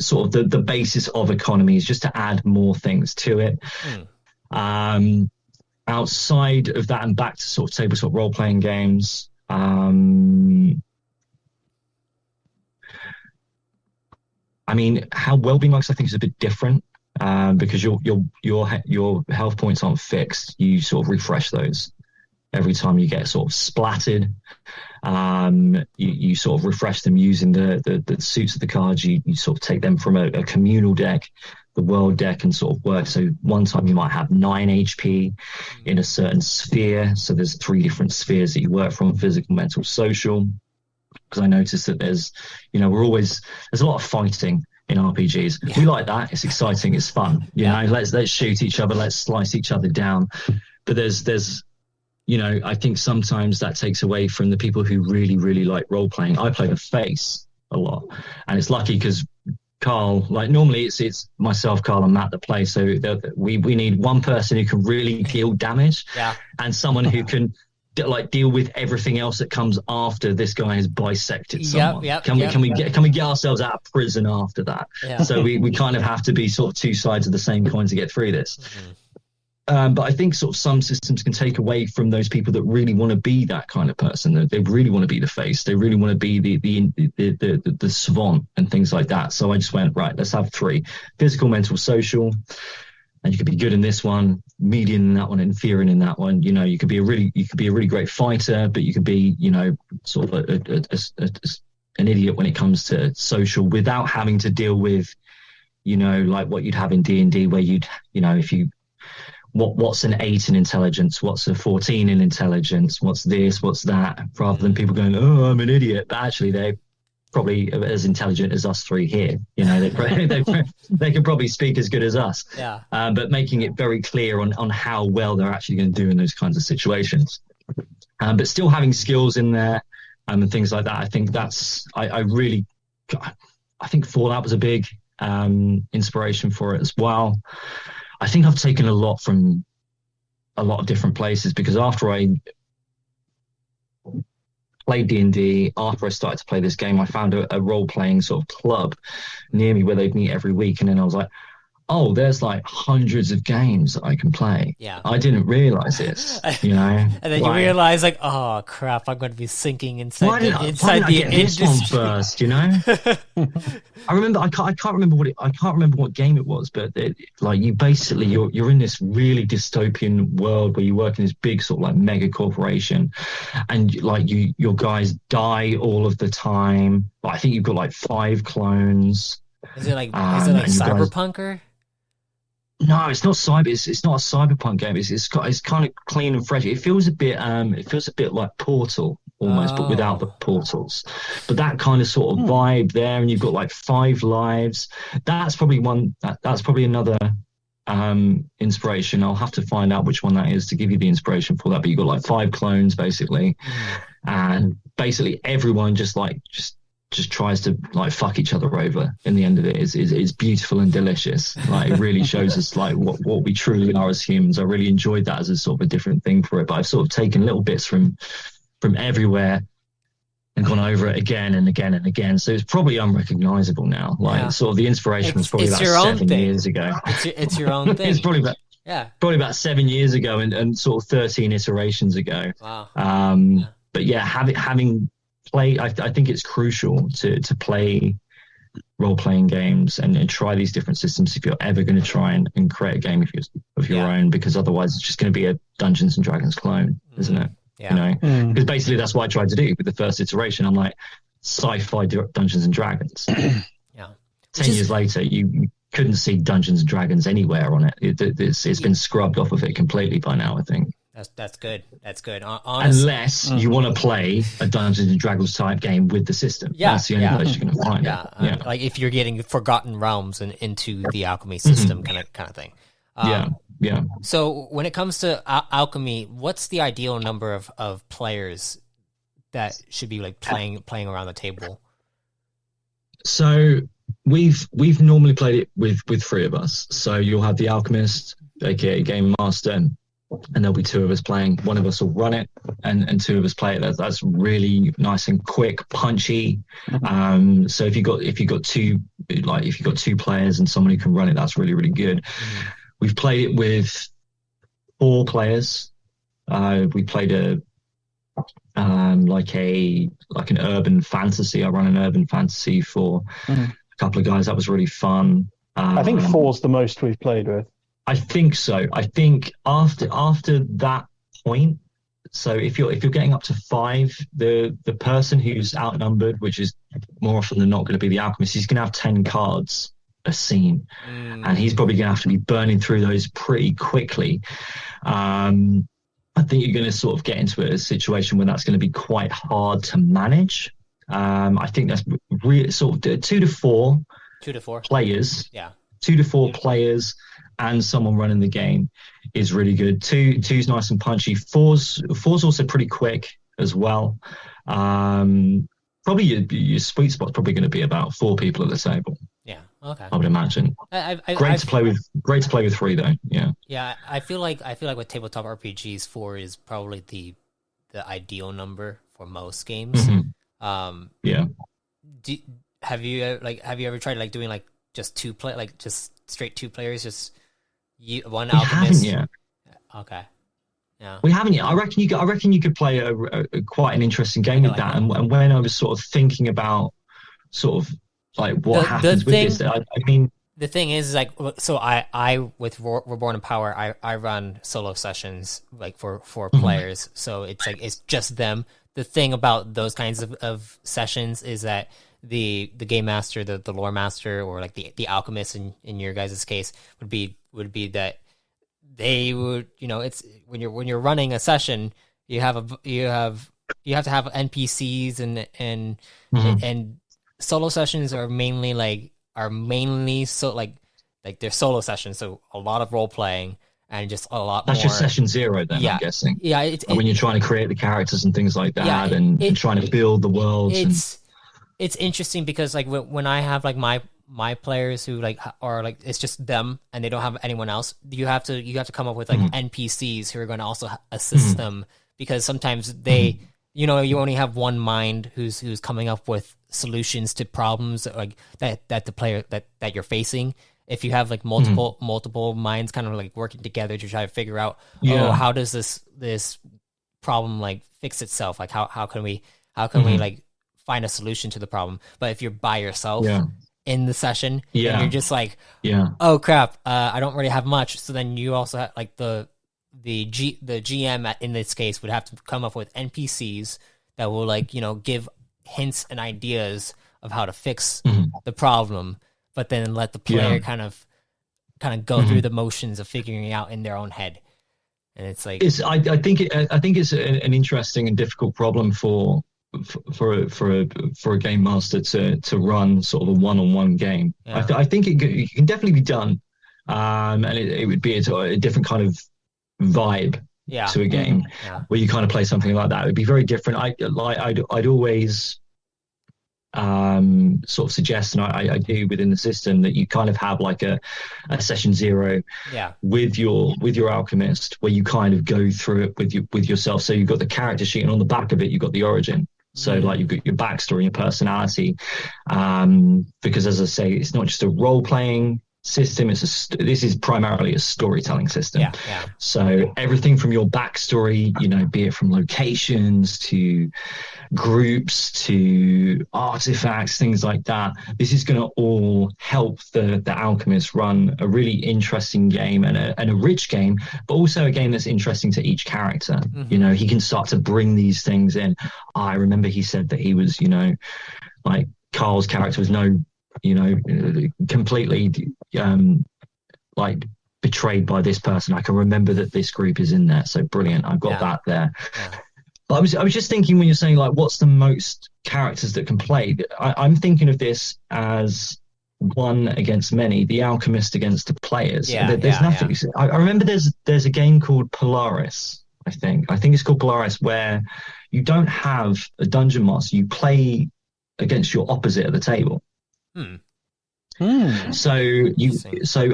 sort of the basis of economies, just to add more things to it. Outside of that and back to sort of tabletop role playing games. I mean, how wellbeing works, I think, is a bit different. Because your health points aren't fixed. You sort of refresh those every time you get sort of splattered. You sort of refresh them using the suits of the cards. You sort of take them from a communal deck, the world deck, and sort of work. So one time you might have 9 HP in a certain sphere. So there's 3 different spheres that you work from: physical, mental, social. Because I noticed that there's a lot of fighting in RPGs. We like that. It's exciting. It's fun. You know, let's shoot each other. Let's slice each other down. But there's, you know, I think sometimes that takes away from the people who really, really like role playing. I play the face a lot, and it's lucky because Carl, like normally it's myself, Carl, and Matt that play. So we need one person who can really deal damage, and someone who can like deal with everything else that comes after this guy has bisected someone. Can we get ourselves out of prison after that? So we kind of have to be sort of two sides of the same coin to get through this. But I think sort of some systems can take away from those people that really want to be that kind of person. They really want to be the face. They really want to be the savant and things like that. So I just went, right, let's have 3: physical, mental, social. And you could be good in this one, medium in that one, inferior in that one. You know, you could be a really great fighter, but you could be, you know, sort of an idiot when it comes to social, without having to deal with, you know, like what you'd have in D&D, where you'd, you know, what's an 8 in intelligence, what's a 14 in intelligence, what's this, what's that, rather than people going, oh, I'm an idiot, but actually they're probably as intelligent as us 3 here. You know, they can probably speak as good as us. But making it very clear on how well they're actually going to do in those kinds of situations. But still having skills in there and things like that. I think I think Fallout was a big inspiration for it as well. I think I've taken a lot from a lot of different places, because after I played D&D, after I started to play this game, I found a role-playing sort of club near me where they'd meet every week, and then I was like, oh, there's like hundreds of games that I can play. I didn't realize this, you know. And then you realize, like, oh crap, I'm going to be sinking inside the industry. This one first, you know. I remember, I can't remember what game it was, but like you're in this really dystopian world where you work in this big sort of like mega corporation, and like your guys die all of the time. But I think you've got like 5 clones. Is it like Cyberpunker? No, it's not cyber. It's not a cyberpunk game. It's kind of clean and fresh. It feels a bit like Portal almost, but without the portals. But that kind of sort of vibe there, and you've got like 5 lives. That's probably one. That's probably another inspiration. I'll have to find out which one that is to give you the inspiration for that. But you've got like 5 clones basically, and basically everyone just tries to like fuck each other over. In the end of it, it's beautiful and delicious. Like it really shows us like what we truly are as humans. I really enjoyed that as a sort of a different thing for it. But I've sort of taken little bits from everywhere and gone over it again and again and again. So it's probably unrecognizable now. Like sort of the inspiration was probably about 7 years ago. It's your own thing. It's probably about 7 years ago and sort of 13 iterations ago. Wow. But yeah, having play, I think it's crucial to play role-playing games and try these different systems if you're ever going to try and create a game of your own, because otherwise it's just going to be a Dungeons and Dragons clone, isn't it? You know, because basically that's what I tried to do with the first iteration. I'm like, sci-fi Dungeons and Dragons. 10 years later, you couldn't see Dungeons and Dragons anywhere on it. It's been scrubbed off of it completely by now, I think. That's good. That's good. Unless you want to play a Dungeons and Dragons type game with the system. That's the only place you're going to find it. Like if you're getting Forgotten Realms and into the Alchemy system kind of thing. Yeah. So when it comes to Alchemy, what's the ideal number of players that should be like playing around the table? So we've normally played it with three of us. So you'll have the Alchemist, aka Game Master, and there'll be two of us playing. One of us will run it, and two of us play it. That's really nice and quick, punchy. So if you got two players and someone who can run it, that's really, really good. We've played it with 4 players. We played like an urban fantasy. I run an urban fantasy for a couple of guys. That was really fun. I think 4's the most we've played with. I think so. I think after that point, so if you're getting up to 5, the person who's outnumbered, which is more often than not going to be the alchemist, he's going to have 10 cards a scene, and he's probably going to have to be burning through those pretty quickly. I think you're going to sort of get into a situation where that's going to be quite hard to manage. I think that's really sort of 2 to 4 players. Yeah. 2 to 4 players and someone running the game is really good. Two's nice and punchy. Four's also pretty quick as well. Probably your sweet spot's probably going to be about 4 people at the table. Yeah. Okay. I would imagine. Great to play with 3 though. Yeah. Yeah. I feel like with tabletop RPGs, 4 is probably the ideal number for most games. Yeah. Have you ever tried like doing like just just straight 2 players, just one alchemist? We haven't yet. Okay. Yeah. We haven't yet. I reckon you could play a quite an interesting game with that. And when I was sort of thinking about sort of like what happens with this, I mean, the thing is like, so I with Reborn in Power, I run solo sessions like for 4 players. So it's like, it's just them. The thing about those kinds of sessions is that the game master, the lore master, or like the alchemist in your guys' case would be that they would, it's when you're running a session, you have to have NPCs and solo sessions are mainly they're solo sessions, so a lot of role playing and just a lot that's more. just session 0 then, I'm guessing. Yeah, when you're trying to create the characters and things like that, and trying to build the worlds. It's interesting because like when I have like my players who like are like, it's just them and they don't have anyone else, you have to come up with like NPCs who are going to also assist them, because sometimes they you only have one mind who's coming up with solutions to problems like that the player that you're facing. If you have like multiple minds kind of like working together to try to figure out how does this problem like fix itself, like how can we like find a solution to the problem. But if you're by yourself in the session, and you're just like, oh crap, I don't really have much. So then you also have like the GM in this case would have to come up with NPCs that will like, give hints and ideas of how to fix the problem, but then let the player kind of go through the motions of figuring it out in their own head. And it's like, I think it's an interesting and difficult problem for a game master to run sort of a one-on-one game. I think it can definitely be done, and it would be a different kind of vibe to a game where you kind of play something like that. It would be very different. I'd always sort of suggest, and I do within the system, that you kind of have like a session 0 with your alchemist, where you kind of go through it with yourself. So you've got the character sheet, and on the back of it you've got the origin. So like you've got your backstory, your personality, because as I say, it's not just a role-playing system, this is primarily a storytelling system. So everything from your backstory, be it from locations to groups to artifacts, things like that, this is going to all help the alchemist run a really interesting game and a rich game, but also a game that's interesting to each character. He can start to bring these things in. I remember he said that he was like Carl's character was completely like betrayed by this person. I can remember that this group is in there. So brilliant. I've got that there. Yeah. But I was just thinking when you're saying like, what's the most characters that can play? I'm thinking of this as one against many, the alchemist against the players. Yeah, there's nothing. Yeah. I remember there's a game called Polaris. I think it's called Polaris, where you don't have a dungeon master. You play against your opposite at the table. So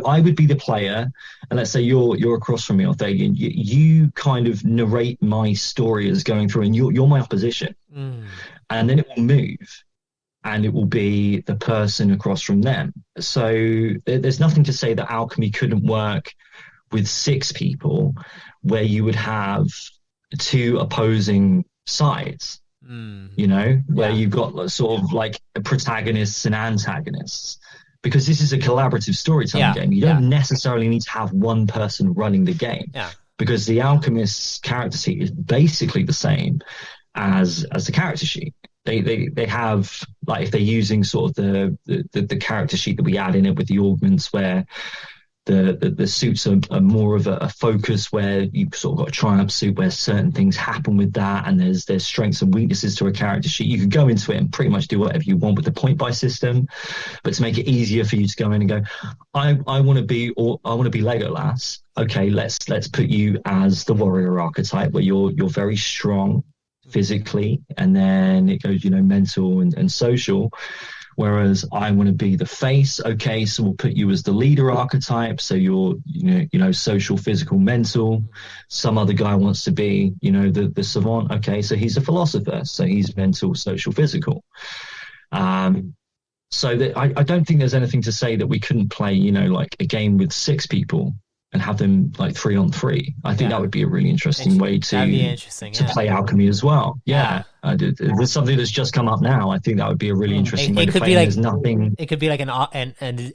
I would be the player, and let's say you're across from me, Arthadian. You kind of narrate my story as going through, and you're my opposition, and then it will move, and it will be the person across from them. So there's nothing to say that alchemy couldn't work with 6 people, where you would have 2 opposing sides. Where you've got sort of like protagonists and antagonists. Because this is a collaborative storytelling game. You don't necessarily need to have one person running the game. Yeah. Because the alchemist's character sheet is basically the same as the character sheet. They have, like, if they're using sort of the character sheet that we add in it with the augments, where the suits are more of a focus, where you've sort of got a triumph suit where certain things happen with that, and there's strengths and weaknesses to a character sheet. You can go into it and pretty much do whatever you want with the point buy system, but to make it easier for you to go in and go, I want to be Legolas. Okay, let's put you as the warrior archetype, where you're very strong physically, and then it goes mental and social. Whereas I want to be the face. Okay, so we'll put you as the leader archetype. So you're, social, physical, mental. Some other guy wants to be, the savant. Okay, so he's a philosopher. So he's mental, social, physical. So that I don't think there's anything to say that we couldn't play, like a game with 6 people and have them like 3-on-3. I think that would be a really interesting way to play alchemy as well. Yeah. There's something that's just come up now. I think that would be a really interesting way to play. There's nothing. It could be like an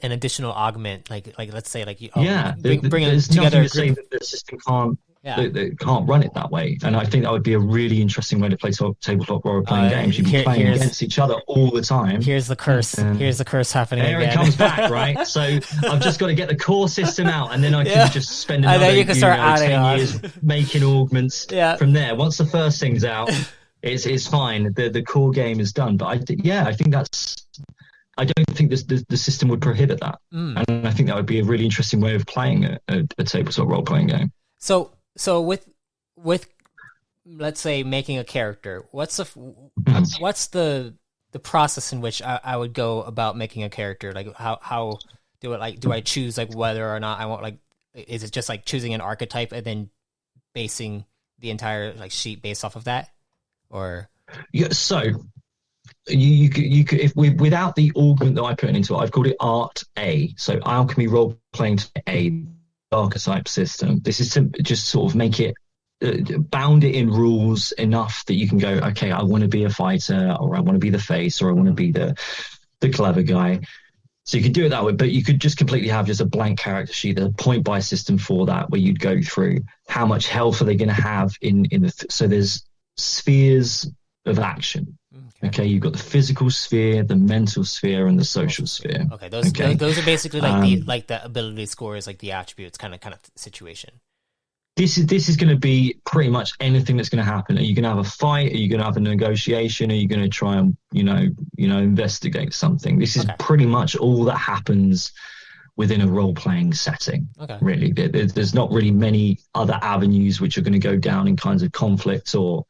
additional augment, like let's say like bring there's together. Nothing to say that the system can't. They can't run it that way, and I think that would be a really interesting way to play tabletop role-playing games. You'd be playing against each other all the time. Here's the curse. Here's the curse happening there again. It comes back, right? So I've just got to get the core system out, and then I can just spend another 10 years making augments from there. Once the first thing's out, it's fine. The core game is done. But I think that's. I don't think the system would prohibit that, and I think that would be a really interesting way of playing a tabletop role-playing game. So with let's say making a character, what's the process in which I would go about making a character? Like how do it? Like, do I choose like whether or not I want, like, is it just like choosing an archetype and then basing the entire like sheet based off of that, or so you could if without the augment that I put into it, I've called it Art A, so Alchemy Role Playing A. Archetype system. This is to just sort of make it bound it in rules enough that you can go, okay, I want to be a fighter, or I want to be the face, or I want to be the clever guy. So you could do it that way, but you could just completely have just a blank character sheet, a point buy system for that, where you'd go through how much health are they going to have in the so there's spheres of action. Okay, you've got the physical sphere, the mental sphere, and the social sphere. Okay, those are basically like the ability scores, like the attributes kind of situation. This is going to be pretty much anything that's going to happen. Are you going to have a fight? Are you going to have a negotiation? Are you going to try and investigate something? This is pretty much all that happens within a role-playing setting. Okay. Really, there's not really many other avenues which are going to go down in kinds of conflicts or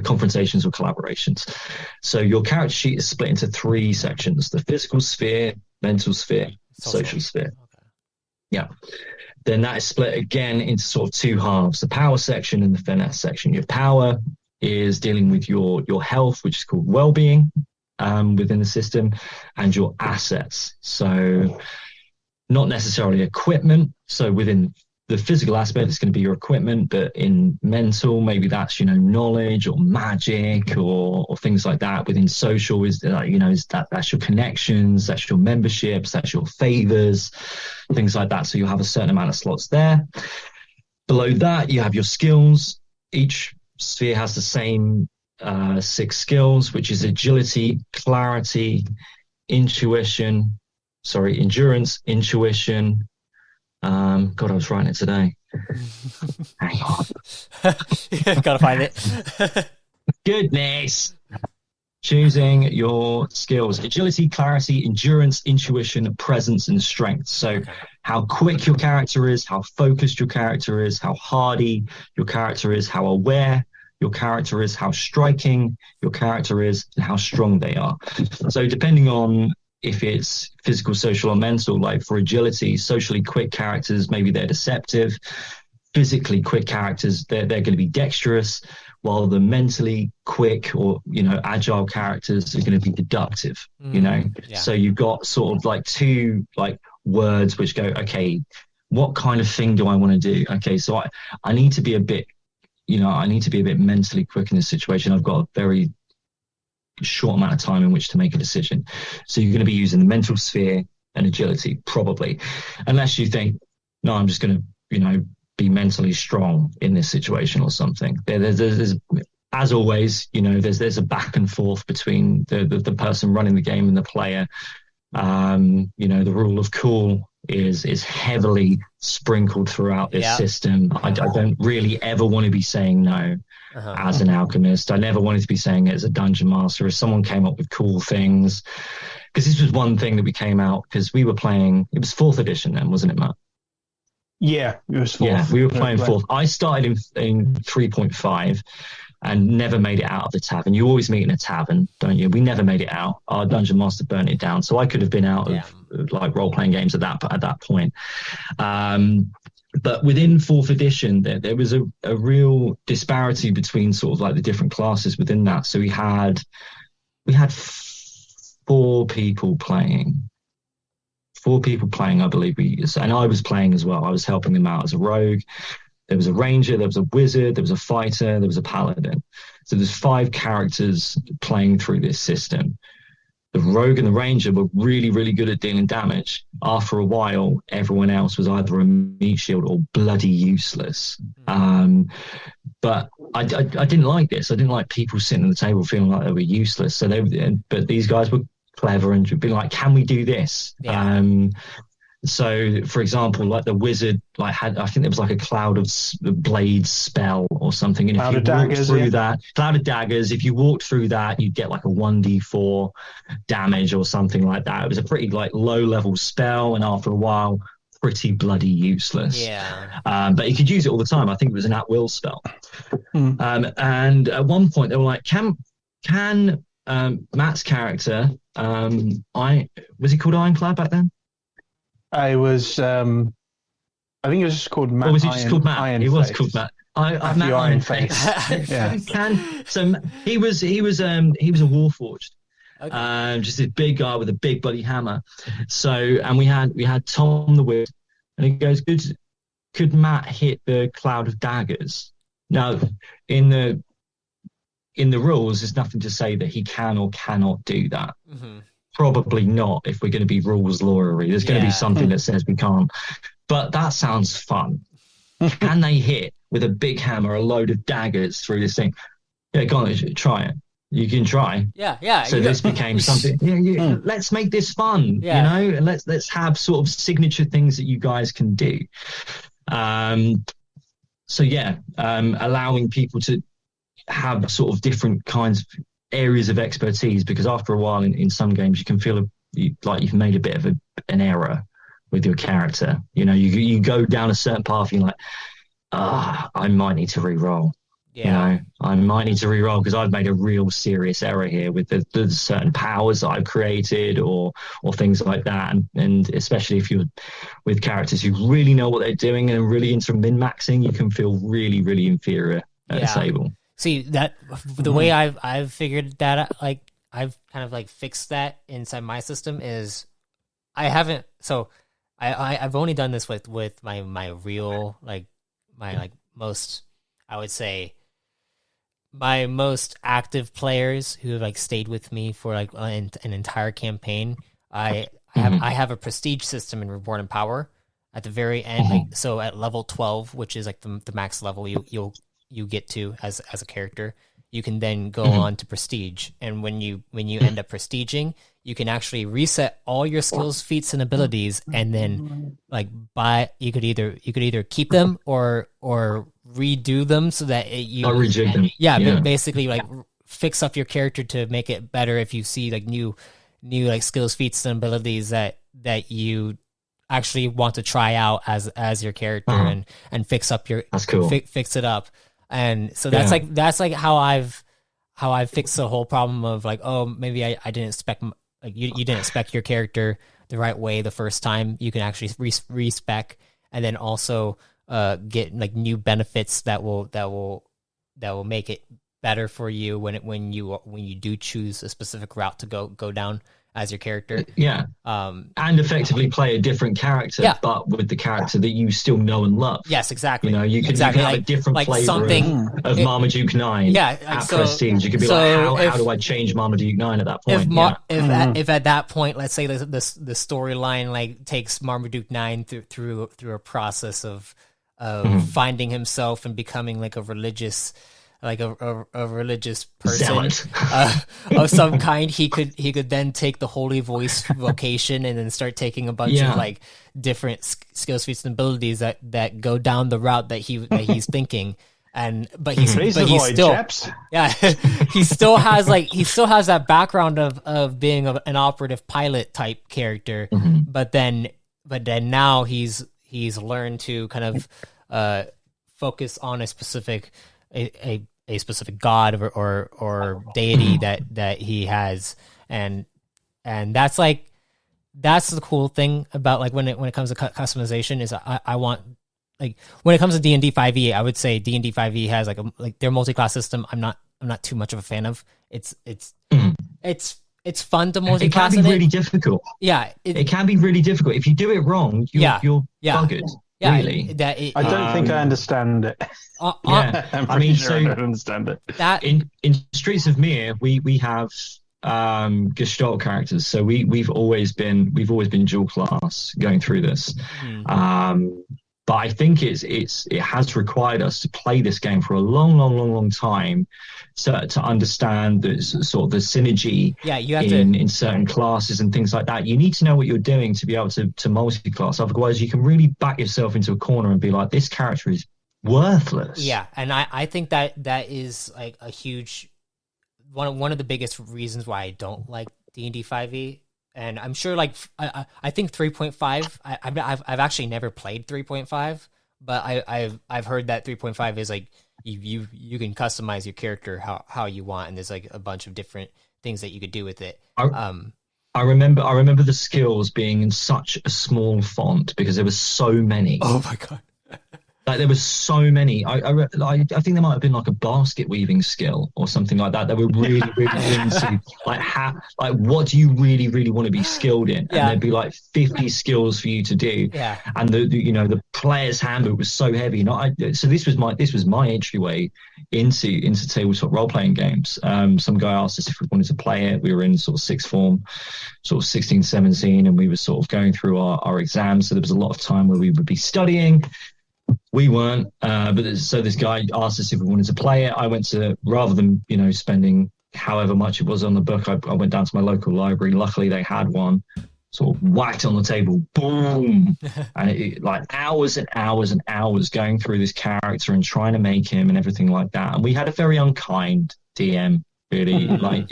confrontations or collaborations. So your character sheet is split into 3 sections: the physical sphere, mental sphere, social sphere. Okay. Yeah. Then that is split again into sort of 2 halves: the power section and the finesse section. Your power is dealing with your health, which is called well-being within the system, and your assets. So not necessarily equipment. So within the physical aspect, it's going to be your equipment, but in mental, maybe that's, knowledge or magic or things like that. Within social is that's your connections, that's your memberships, that's your favors, things like that. So you'll have a certain amount of slots there. Below that, you have your skills. Each sphere has the same 6 skills, which is agility, clarity, intuition, endurance, intuition. God, I was writing it today. Hang on. Gotta find it. Goodness. Choosing your skills: agility, clarity, endurance, intuition, presence, and strength. So how quick your character is, how focused your character is, how hardy your character is, how aware your character is, how striking your character is, and how strong they are. So depending on if it's physical, social, or mental, like for agility, socially quick characters, maybe they're deceptive. Physically quick characters, they're going to be dexterous, while the mentally quick or, agile characters are going to be deductive, So you've got sort of like two like words which go, okay, what kind of thing do I want to do? Okay, so I need to be a bit, I need to be a bit mentally quick in this situation. I've got a very short amount of time in which to make a decision. So you're going to be using the mental sphere and agility, probably, unless you think, no, I'm just going to, be mentally strong in this situation or something. There's as always, there's a back and forth between the person running the game and the player. The rule of cool is heavily sprinkled throughout this system. I don't really ever want to be saying no as an alchemist. I never wanted to be saying it as a dungeon master. If someone came up with cool things, because this was one thing that we came out, because we were playing, it was 4th edition then, wasn't it, Matt? Yeah, it was 4th. Yeah, we were playing 4th. I started in 3.5 and never made it out of the tavern. You always meet in a tavern, don't you? We never made it out. Our dungeon master burnt it down, so I could have been out of like role-playing games at that point. But within 4th edition, there was a real disparity between sort of like the different classes within that. So we had 4 people playing. 4 people playing, I believe and I was playing as well. I was helping them out as a rogue. There was a ranger, there was a wizard, there was a fighter, there was a paladin. So there's 5 characters playing through this system. The rogue and the ranger were really, really good at dealing damage. After a while, everyone else was either a meat shield or bloody useless. But I didn't like this. I didn't like people sitting at the table to they were useless. But these guys were clever and be like, can we do this? So for example, like the wizard I think there was like a cloud of blades spell or something, and if you walked through that cloud of daggers, if you walked through that, you'd get like a 1d4 damage or something like that. It was a pretty like low level spell, and after a while pretty bloody useless. But you could use it all the time. I think it was an at-will spell. And at one point they were like, can Matt's character, was he called Ironclad back then? I was, I think it was just called Matt. Or was he just called Matt? Iron Was Face. called Matt. Matt Iron Face. So he was a Warforged. Okay. Just a big guy with a big bloody hammer. So, and we had Tom the Wizard, and he goes, could Matt hit the cloud of daggers? Now, in the rules, there's nothing to say that he can or cannot do that. Probably not, if we're going to be rules lawyery. There's going to be something that says we can't. But that sounds fun. Can they hit with a big hammer a load of daggers through this thing? Yeah, go on, try it. You can try. So this became something. Let's make this fun. And let's have sort of signature things that you guys can do. Allowing people to have sort of different kinds of areas of expertise, because after a while in some games you can feel like you've made a bit of an error with your character. You go down a certain path and you're like, I might need to re-roll. I might need to re-roll because I've made a real serious error here with the certain powers that I've created or things like that. And especially if you're with characters who really know what they're doing and are really into min-maxing, you can feel really, really inferior at the table. See, that the way I've figured that out, like I've kind of like fixed that inside my system is I've only done this with my real most, I would say, my most active players who have like stayed with me for like an entire campaign. I have a prestige system in Reborn in Power at the very end. So at level 12, which is like the max level you get to as a character, you can then go on to prestige. And when you end up prestiging, you can actually reset all your skills, feats, and abilities, and then like you could either keep them or redo them so that you rejig them. Yeah, basically like fix up your character to make it better if you see like new like skills, feats, and abilities that you actually want to try out as your character and fix up your that's cool. Fix it up. And so that's like how I've fixed the whole problem of like, oh, maybe I didn't expect, like you didn't spec your character the right way the first time. You can actually respec and then also get like new benefits that will make it better for you when you do choose a specific route to go down as your character. And effectively play a different character, but with the character that you still know and love. Yes, exactly. You know, you can have a different flavor of Marmaduke 9 at Prestige. You could be like, how do I change Marmaduke 9 at that point? If at that point, let's say the storyline like takes Marmaduke 9 through a process of finding himself and becoming like a religious person of some kind, he could then take the Holy Voice vocation and then start taking a bunch of like different skills, feats, and abilities that go down the route that he's thinking. But he still has that background of being an operative pilot type character. But then now he's learned to kind of focus on a specific god or deity that he has, and that's the cool thing about like when it comes to customization is I want, like when it comes to D&D 5e, I would say D&D 5e has like their multi-class system. I'm not too much of a fan of. It's fun to multi-class. It can be really difficult. Yeah, it can be really difficult if you do it wrong. You're buggered. Yeah, really. I don't think I understand it. I'm pretty sure I don't understand it. In Streets of Mir, we have Gestalt characters, so we've always been dual class going through this. But I think it has required us to play this game for a long time to understand the sort of the synergy you have in certain classes and things like that. You need to know what you're doing to be able to multi-class. Otherwise, you can really back yourself into a corner and be like, this character is worthless. Yeah, and I think that is like a huge one of the biggest reasons why I don't like D&D 5e. And I'm sure, like, I think 3.5. I've actually never played 3.5, but I've heard that 3.5 is like you can customize your character how you want, and there's like a bunch of different things that you could do with it. I remember the skills being in such a small font because there was so many. Oh my god. Like there was so many. I think there might have been like a basket weaving skill or something like that. They were really into like what do you really want to be skilled in? And there'd be like 50 skills for you to do. Yeah. And the player's handbook was so heavy. So this was my entryway into tabletop role playing games. Some guy asked us if we wanted to play it. We were in sort of sixth form, sort of 16, 17, and we were sort of going through our exams. So there was a lot of time where we would be studying. We weren't, so this guy asked us if we wanted to play it. I went to, rather than spending however much it was on the book, I went down to my local library. Luckily, they had one. Sort of whacked on the table, boom, and it like hours and hours and hours going through this character and trying to make him and everything like that. And we had a very unkind DM, really. Like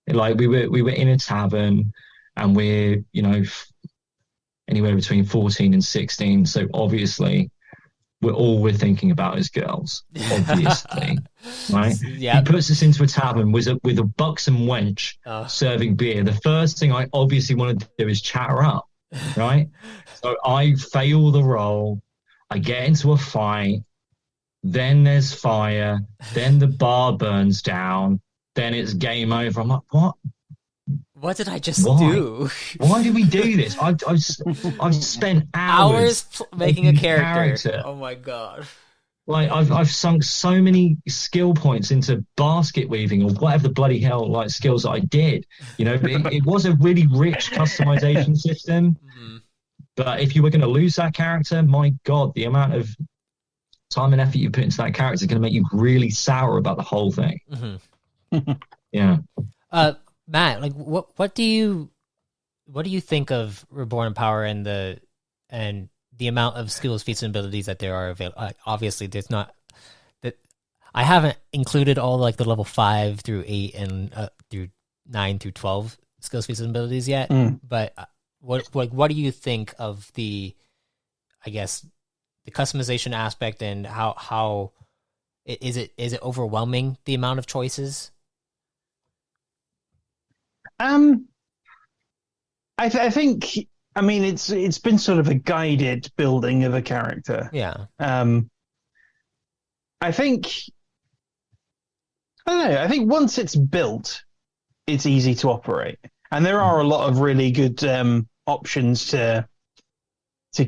like we were in a tavern, and we're anywhere between 14 and 16. So obviously, we're thinking about as girls, obviously, right? Yeah. He puts us into a tavern with a buxom wench serving beer. The first thing I obviously want to do is chat her up, right? So I fail the roll. I get into a fight. Then there's fire. Then the bar burns down. Then it's game over. I'm like, what? What did I just do? Why did we do this? I've spent hours making a character. Oh my god! Like I've sunk so many skill points into basket weaving or whatever the bloody hell like skills that I did. It was a really rich customization system. But if you were going to lose that character, my god, the amount of time and effort you put into that character is going to make you really sour about the whole thing. Yeah. Matt, like what do you think of Reborn in Power and the amount of skills, feats, and abilities that there are available? Obviously, there's not that. I haven't included all like the level 5 through 8 and through 9 through 12 skills, feats, and abilities yet. But what do you think of the, I guess, the customization aspect, and how is it overwhelming, the amount of choices? I think, I mean, it's been sort of a guided building of a character. Yeah. I think, I don't know. I think once it's built, it's easy to operate, and there are a lot of really good options to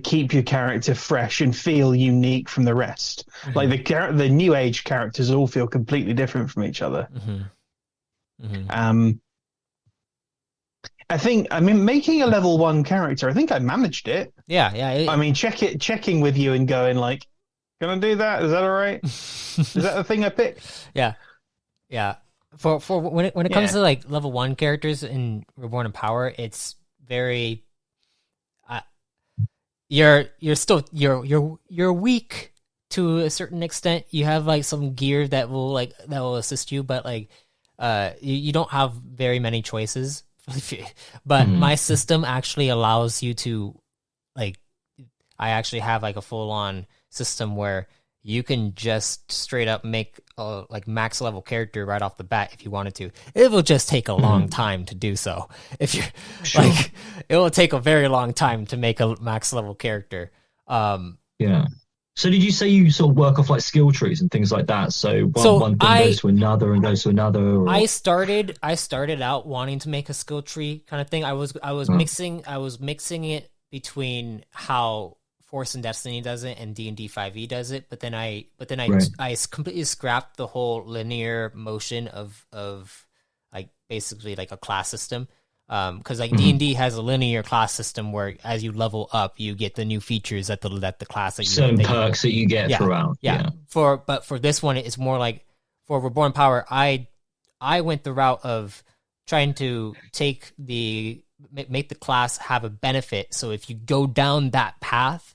keep your character fresh and feel unique from the rest. Like the new age characters all feel completely different from each other. I think, I mean, making a level 1 character, I think I managed it. Yeah. I mean, checking with you and going like, can I do that? Is that all right? Is that the thing I picked? Yeah. For when it comes to like level 1 characters in Reborn in Power, it's very you're weak to a certain extent. You have like some gear that will assist you, but like you don't have very many choices. But my system actually allows you to, like, I actually have like a full-on system where you can just straight up make a like max level character right off the bat if you wanted to. It will just take a long time to do so. If you're like, it will take a very long time to make a max level character. Yeah. So did you say you sort of work off like skill trees and things like that? So one thing goes to another and goes to another. Or... I started out wanting to make a skill tree kind of thing. I was mixing it between how Force and Destiny does it and D&D 5e does it, but then I completely scrapped the whole linear motion of like basically like a class system. Because like D&D has a linear class system where as you level up, you get the new features that the class that you certain perks that you get throughout. Yeah. But for this one, it's more like for Reborn Power. I went the route of trying to make the class have a benefit. So if you go down that path,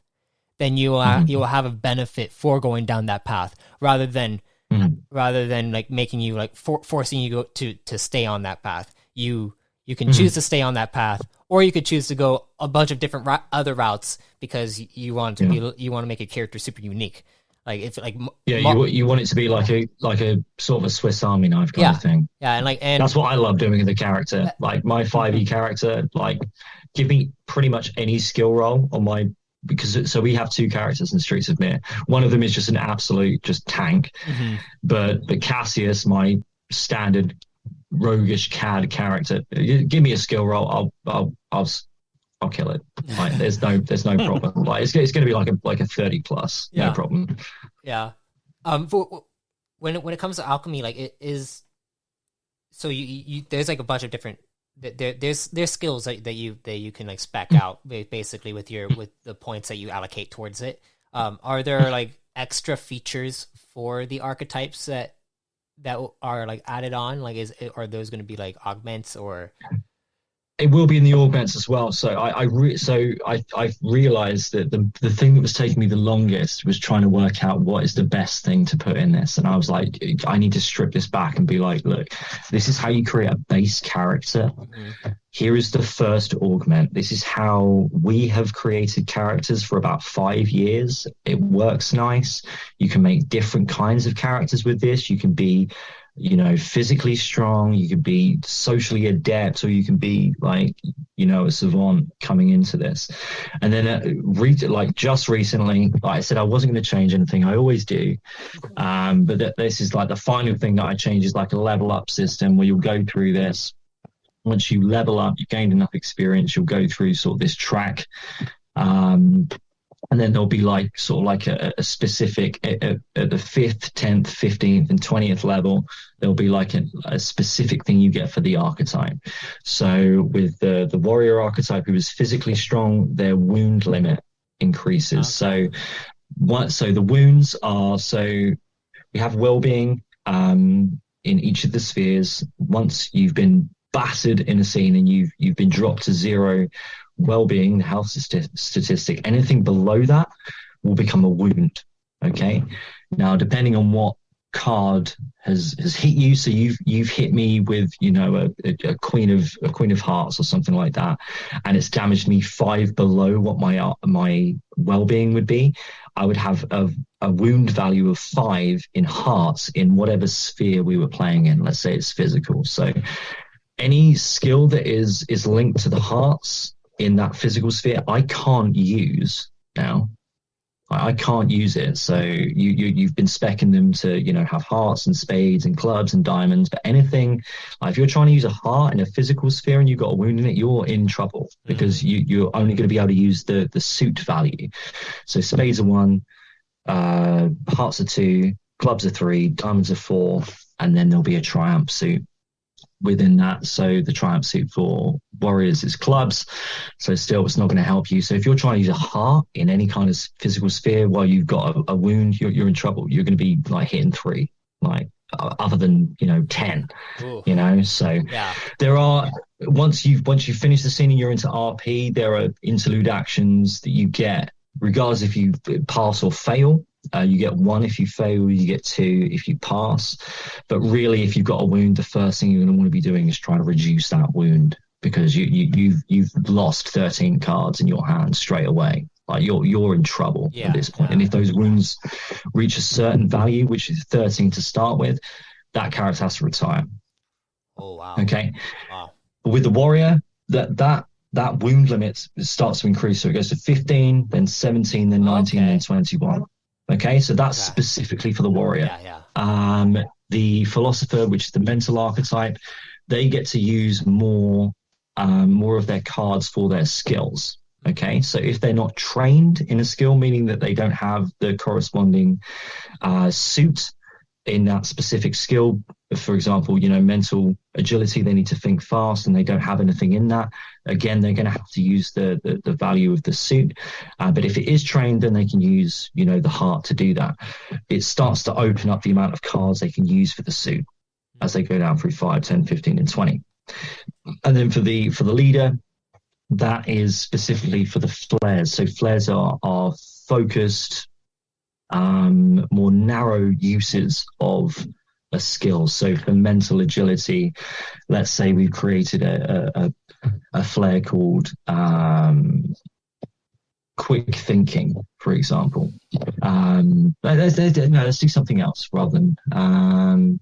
then you will have a benefit for going down that path, rather than like making you like forcing you to stay on that path. You can choose to stay on that path, or you could choose to go a bunch of different other routes because you want to make a character super unique. Like it's like you want it to be like a sort of a Swiss Army knife kind of thing. Yeah, and that's what I love doing with the character. Like my 5e character, like give me pretty much any skill roll on my, because so we have 2 characters in Streets of Myr. One of them is just an absolute just tank, but Cassius, my standard roguish cad character, give me a skill roll, I'll kill it. Like there's no problem. Like it's going to be like a 30 plus, no problem. Yeah. When it comes to alchemy, like it is, so you there's like a bunch of different there's skills that you can like spec out basically with the points that you allocate towards it. Are there like extra features for the archetypes that are like added on? Like are those going to be like augments, or? It will be in the augments as well. So I realized that the thing that was taking me the longest was trying to work out what is the best thing to put in this. And I was like, I need to strip this back and be like, look, this is how you create a base character. Here is the first augment. This is how we have created characters for about 5 years. It works nice. You can make different kinds of characters with this. You can be, physically strong, you could be socially adept, or you can be like, a savant coming into this. And then just recently, like I said, I wasn't going to change anything. I always do. But this is like the final thing that I change is like a level up system where you'll go through this. Once you level up, you've gained enough experience, you'll go through sort of this track. And then there'll be like sort of like a specific at the 5th, 10th, 15th, and 20th level, there'll be like a specific thing you get for the archetype. So with the warrior archetype who is physically strong, their wound limit increases. Okay. So So the wounds are, so we have well-being in each of the spheres. Once you've been battered in a scene and you've been dropped to 0 well-being, the health statistic, anything below that will become a wound. Okay. Now, depending on what card has hit you, so you've hit me with, you know, a queen of hearts or something like that, and it's damaged me 5 below what my well-being would be, I would have a wound value of 5 in hearts in whatever sphere we were playing in. Let's say it's physical. So any skill that is linked to the hearts in that physical sphere, I can't use now. I can't use it. So you've been speccing them to, you know, have hearts and spades and clubs and diamonds, but anything, like if you're trying to use a heart in a physical sphere and you've got a wound in it, you're in trouble because you're only going to be able to use the suit value. So spades are 1, hearts are 2, clubs are 3, diamonds are 4, and then there'll be a triumph suit within that. So the triumph suit for warriors is clubs. So still, it's not going to help you. So if you're trying to use a heart in any kind of physical sphere while you've got a wound, you're in trouble. You're going to be like hitting 3, like other than, you know, 10. Ooh. You know. So yeah. There are, once you've finished the scene and you're into RP, there are interlude actions that you get regardless if you pass or fail. You get 1 if you fail, you get 2 if you pass. But really, if you've got a wound, the first thing you're going to want to be doing is trying to reduce that wound, because you've lost 13 cards in your hand straight away. Like you're in trouble at this point. And if those wounds reach a certain value, which is 13 to start with, that character has to retire. Oh wow. Okay. Wow. But with the warrior, that wound limit starts to increase. So it goes to 15, then 17, then 19, then 21. Okay, so that's specifically for the warrior. The philosopher, which is the mental archetype, they get to use more of their cards for their skills. Okay, so if they're not trained in a skill, meaning that they don't have the corresponding suit in that specific skill, for example, you know, mental agility, they need to think fast and they don't have anything in that. Again, they're going to have to use the value of the suit. But if it is trained, then they can use, you know, the heart to do that. It starts to open up the amount of cards they can use for the suit as they go down through 5, 10, 15, and 20. And then for the leader, that is specifically for the flares. So flares are focused, more narrow uses of a skill. So for mental agility, let's say we've created a flare called quick thinking, for example. Let's do something else rather than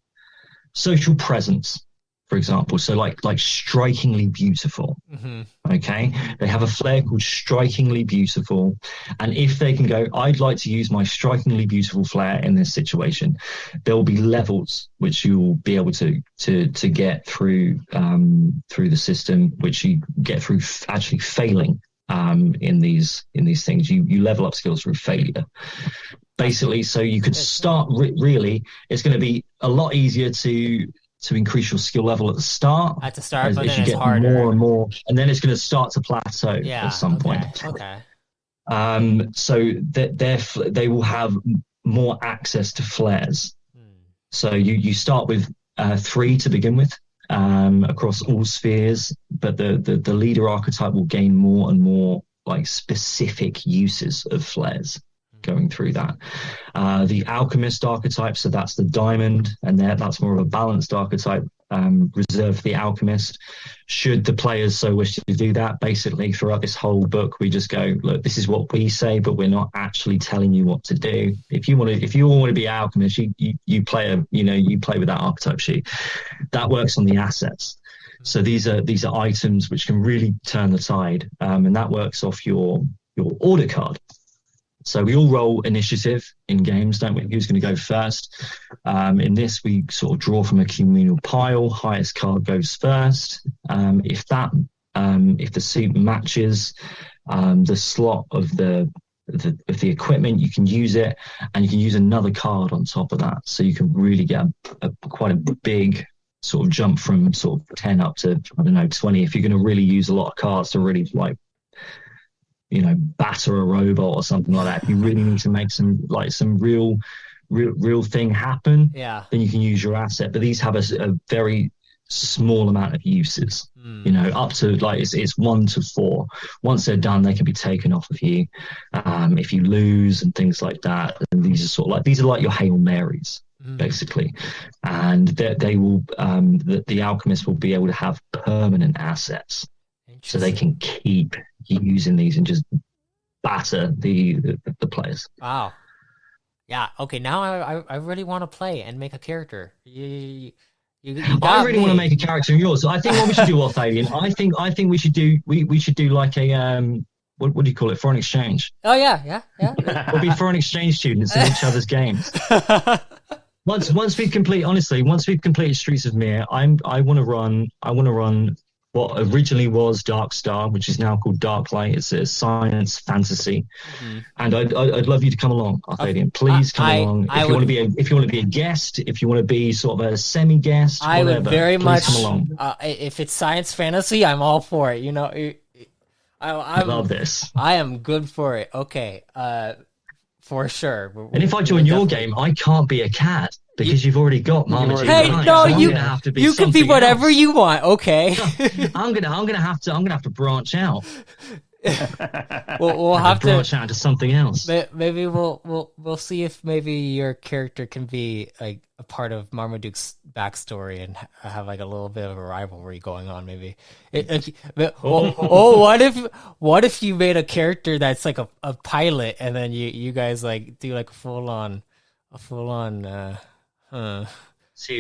social presence, for example. So like strikingly beautiful. Mm-hmm. Okay, they have a flare called strikingly beautiful, and if they can go, I'd like to use my strikingly beautiful flare in this situation, there will be levels which you will be able to get through the system, which you get through actually failing in these things. You level up skills through failure, basically. So you could start really. It's going to be a lot easier to increase your skill level at the start. But then you it's get harder. more and more, and then it's going to start to plateau at some point. Okay. So they will have more access to flares. So you start with 3 to begin with across all spheres, but the leader archetype will gain more and more like specific uses of flares going through that. The alchemist archetype, so that's the diamond, and that's more of a balanced archetype reserved for the alchemist. Should the players so wish to do that, basically throughout this whole book we just go, look, this is what we say, but we're not actually telling you what to do. If you all want to be an alchemist, you play with that archetype sheet. That works on the assets. So these are items which can really turn the tide, and that works off your order card. So we all roll initiative in games, don't we? Who's going to go first? In this, we sort of draw from a communal pile. Highest card goes first. If the suit matches the slot of the equipment, you can use it, and you can use another card on top of that. So you can really get quite a big sort of jump from sort of 10 up to 20. If you're going to really use a lot of cards to really like batter a robot or something like that, if you really need to make some real thing happen, then you can use your asset. But these have a very small amount of uses, up to it's 1 to 4. Once they're done, they can be taken off of you if you lose and things like that. And these are like your Hail Marys, basically, and they will the alchemist will be able to have permanent assets, so they can keep using these and just batter the players. Wow. Yeah. Okay. Now I really want to play and make a character. You I really want to make a character in yours. So I think what we should do, Arthadian, I think we should do like a what do you call it? Foreign exchange. Oh yeah. We'll be foreign exchange students in each other's games. Once we've completed Streets of Mir, I want to run what originally was Dark Star, which is now called Darklight. It's a science fantasy, and I'd love you to come along, Arthadian. Please come along. If you want to be a guest, if you want to be sort of a semi-guest, I would very much come along. If it's science fantasy, I'm all for it. I love this. I am good for it. Okay, for sure. And if I join your game, I can't be a cat because you've already got Marmaduke. Hey, no, you can be whatever else. you want. Okay. I'm gonna have to branch out. We'll have to branch out to something else. Maybe we'll see if maybe your character can be like a part of Marmaduke's backstory and have like a little bit of a rivalry going on. Maybe. What if you made a character that's like a pilot and then you guys like do like a full on. So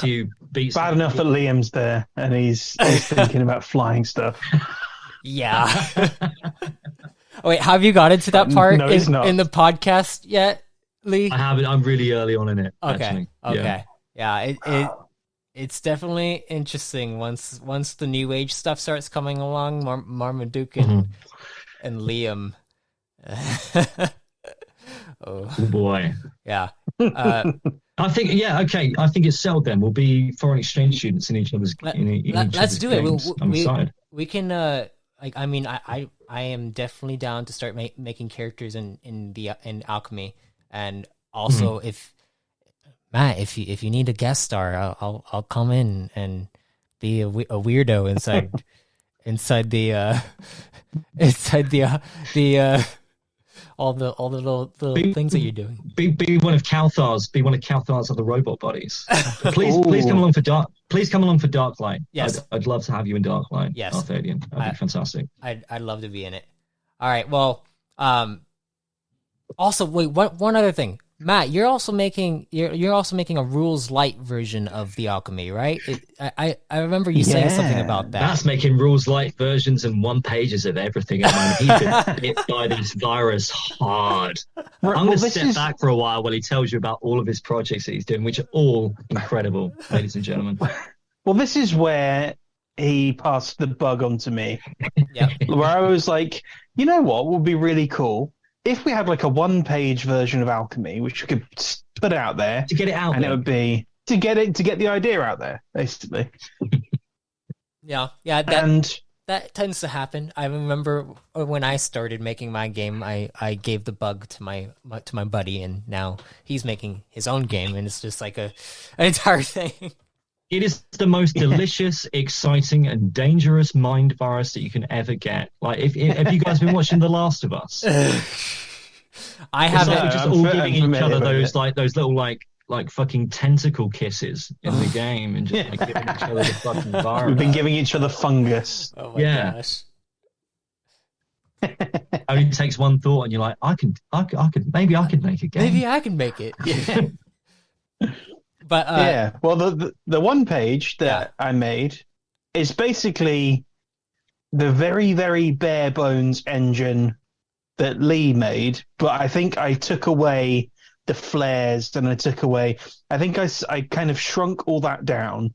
you beat bad enough that Liam's there and he's thinking about flying stuff. Yeah. Wait, have you gotten to that part in the podcast yet, Lee? I haven't. I'm really early on in it. Okay. Actually. Okay. Yeah. It's definitely interesting once the new age stuff starts coming along. Marmaduke and Liam. Oh boy. Yeah. I think I think it's settled then. We'll be foreign exchange students in each other's let's do games. it. I'm excited. We can I am definitely down to start making characters in Alchemy, and also if Matt, if you need a guest star, I'll come in and be a weirdo inside the all the little things that you're doing. Be one of Calthar's other robot buddies. Please come along for Dark. Please come along for Darklight. Yes, I'd love to have you in Darklight. Yes, Arthadian. That'd be fantastic. I'd love to be in it. All right. Well, also wait. One other thing, Matt, you're also making a rules light version of the Alchemy, right? I remember you saying something about that. That's making rules light versions and 1 pages of everything. He's been hit by this virus hard. I'm going to step back for a while while he tells you about all of his projects that he's doing, which are all incredible, ladies and gentlemen. Well, this is where he passed the bug on to me. Yeah. Where I was like, you know what would be really cool? If we had like a 1-page version of Alchemy, which we could put out there to get it out, and it would be to get the idea out there, basically. Yeah. That tends to happen. I remember when I started making my game, I gave the bug to my buddy, and now he's making his own game, and it's just like an entire thing. It is the most delicious, exciting, and dangerous mind virus that you can ever get. Like, have you guys been watching The Last of Us? I haven't. Like just all giving each other those little fucking tentacle kisses in the game, and just like giving each other the fucking virus. We've been giving each other fungus. Oh my gosh. Only takes one thought, and you're like, maybe I could make a game. Maybe I can make it. Yeah. But well, the 1 page that I made is basically the very, very bare bones engine that Lee made, but I think I took away the flares and I think I kind of shrunk all that down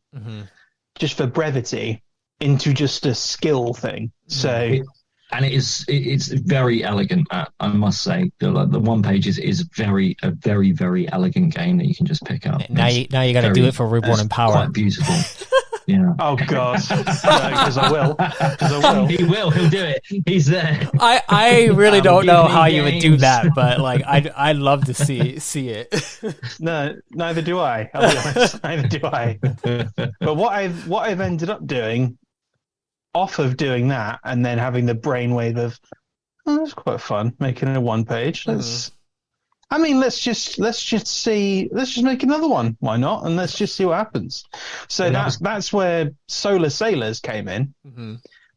just for brevity into just a skill thing. So. And it's very elegant. I must say, the 1 page is a very, very elegant game that you can just pick up. Now you got to do it for Reborn in Power. Quite beautiful. Yeah. Oh God, because I will. Because I will. He will. He'll do it. He's there. I really don't Give know me how you would do games. that, but like I'd love to see it. No, neither do I. I'll be honest. Neither do I. But what I've ended up doing, off of doing that, and then having the brainwave of, oh, that's quite fun, making a one page. Let's just make another one. Why not? And let's just see what happens. So that's where Solar Sailors came in,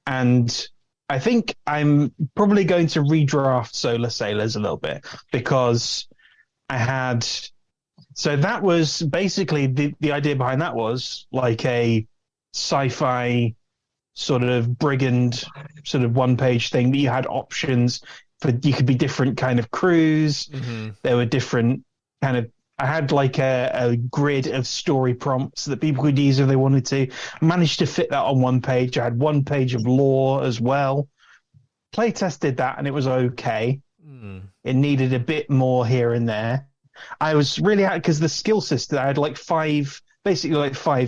and I think I'm probably going to redraft Solar Sailors a little bit because I had. So that was basically the idea behind that was like a sci-fi sort of brigand sort of one-page thing that you had options for. You could be different kind of crews. There were different kind of. I had like a grid of story prompts that people could use if they wanted to. I managed to fit that on one page. I had one page of lore as well. Playtested that and it was okay. It needed a bit more here and there. I was really out because the skill system, I had like five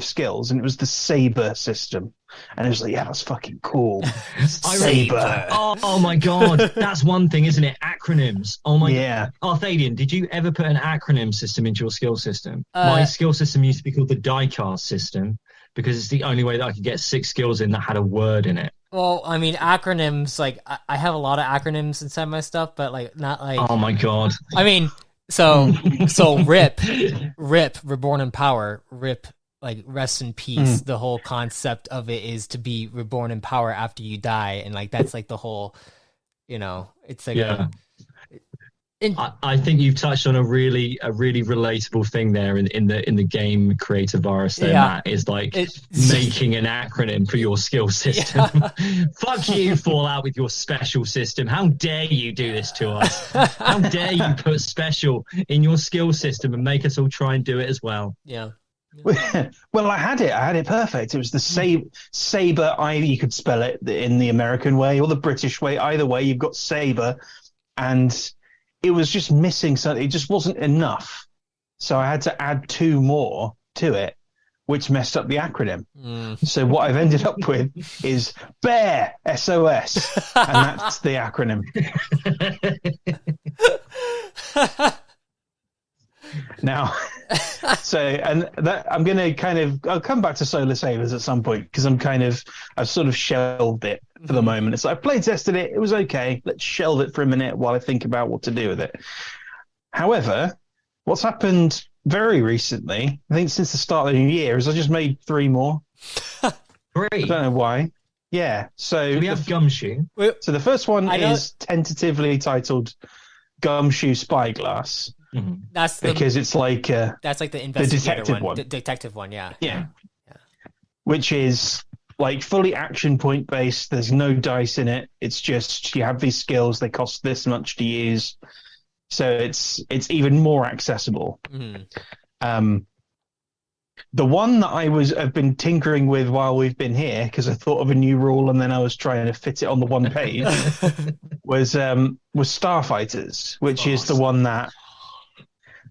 skills, and it was the saber system. And it was like, yeah, that's fucking cool. Saber. Oh my God. That's one thing, isn't it? Acronyms. Oh my God. Arthadian, did you ever put an acronym system into your skill system? My skill system used to be called the diecast system because it's the only way that I could get 6 skills in that had a word in it. Well, I mean, acronyms, like, I have a lot of acronyms inside my stuff, but, like, not like... Oh, my God. I mean, so RIP, Reborn in Power, RIP, like, rest in peace. The whole concept of it is to be reborn in power after you die, and, like, that's, like, the whole, you know, it's like... Yeah. I think you've touched on a really relatable thing there in the game creator virus there, Matt, is like making an acronym for your skill system. Fuck you, Fallout, with your special system. How dare you do this to us? How dare you put special in your skill system and make us all try and do it as well? Yeah. Well, I had it perfect. It was the saber. You could spell it in the American way or the British way. Either way, you've got saber, and it was just missing something. It just wasn't enough. So I had to add 2 more to it, which messed up the acronym. So what I've ended up with is BEAR, SOS, and that's the acronym. Now, I'm going to I'll come back to Solar Sailors at some point because I've sort of shelved it for the moment. It's like I play tested it. It was okay. Let's shelve it for a minute while I think about what to do with it. However, what's happened very recently, I think since the start of the new year, is I just made 3 more. 3? I don't know why. Yeah. So we have Gumshoe. So the first one is tentatively titled Gumshoe Spyglass. That's because it's like that's like the investigator one. The detective one, yeah. Which is like fully action point based. There's no dice in it. It's just you have these skills. They cost this much to use, so it's even more accessible. The one that I've been tinkering with while we've been here because I thought of a new rule and then I was trying to fit it on the one page was Starfighters, which is the one that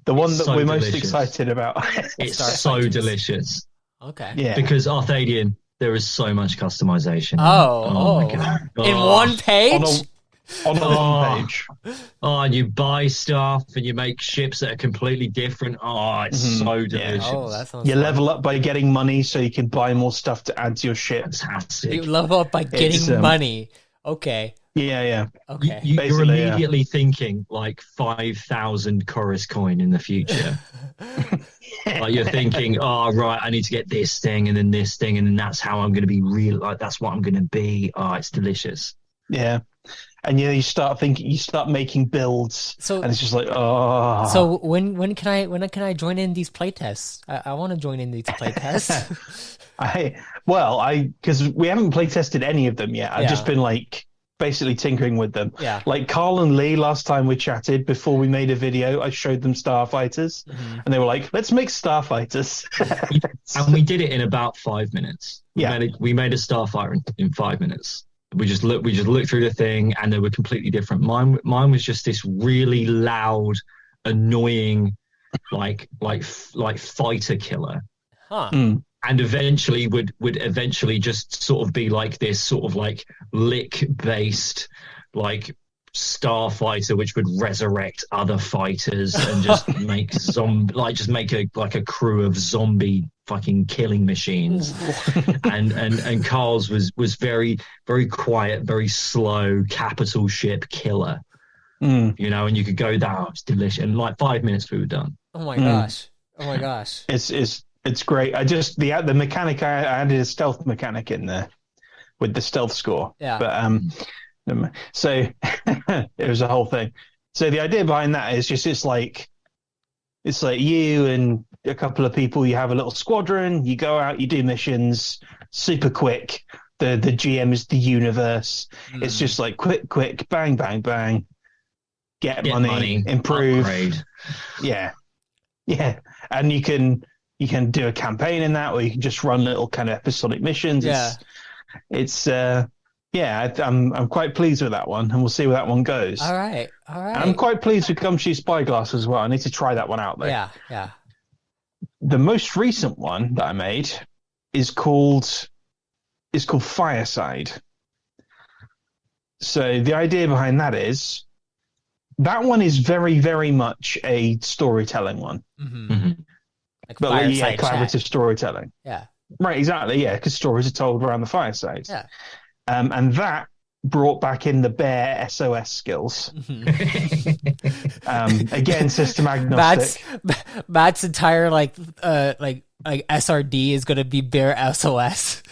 we're most excited about. It's so delicious. Okay. Yeah. Because Arthadian, there is so much customization. Oh my God. In one page? On a one page. Oh, and you buy stuff and you make ships that are completely different. Oh, it's so delicious. Oh, that sounds you fun. level up by getting money so you can buy more stuff to add to your ship. Fantastic. You level up by getting money. Okay. Yeah. Okay. You're immediately thinking like 5,000 Chorus coin in the future. Like you're thinking, oh, right, I need to get this thing and then this thing, and then that's how I'm going to be real. Like that's what I'm going to be. Oh, it's delicious. Yeah. And you start making builds, and it's just like, oh. So when can I join in these playtests? I want to join in these playtests. Because we haven't playtested any of them yet. I've just been like basically tinkering with them. Yeah. Like Carl and Lee, last time we chatted before we made a video, I showed them Starfighters, and they were like, "Let's make Starfighters." And we did it in about 5 minutes. Yeah. We made a Starfighter in 5 minutes. We just looked through the thing, and they were completely different. Mine was just this really loud, annoying, like fighter killer. Huh. and eventually would eventually just sort of be like this sort of like lick based like starfighter which would resurrect other fighters and just make a crew of zombie fucking killing machines. and Carl's was very, very quiet, very slow capital ship killer. And you could go down, it's delicious. In like 5 minutes we were done. Oh my gosh. It's great. I just the mechanic I added a stealth mechanic in there with the stealth score. Yeah. But so it was a whole thing. So the idea behind that is just it's like you and a couple of people. You have a little squadron. You go out. You do missions super quick. The GM is the universe. It's just like quick, bang, bang, bang. Get money, improve. Upgrade. Yeah. And you can do a campaign in that, or you can just run little kind of episodic missions. I'm quite pleased with that one, and we'll see where that one goes. All right. I'm quite pleased with Gumshoe Spyglass as well. I need to try that one out though. Yeah. The most recent one that I made is called Fireside. So the idea behind that is that one is very, very much a storytelling one. Like collaborative storytelling. Yeah. Right, exactly, yeah, because stories are told around the fireside. Yeah. And that brought back in the bear SOS skills. Again, system agnostic. Matt's entire like SRD is going to be bear SOS.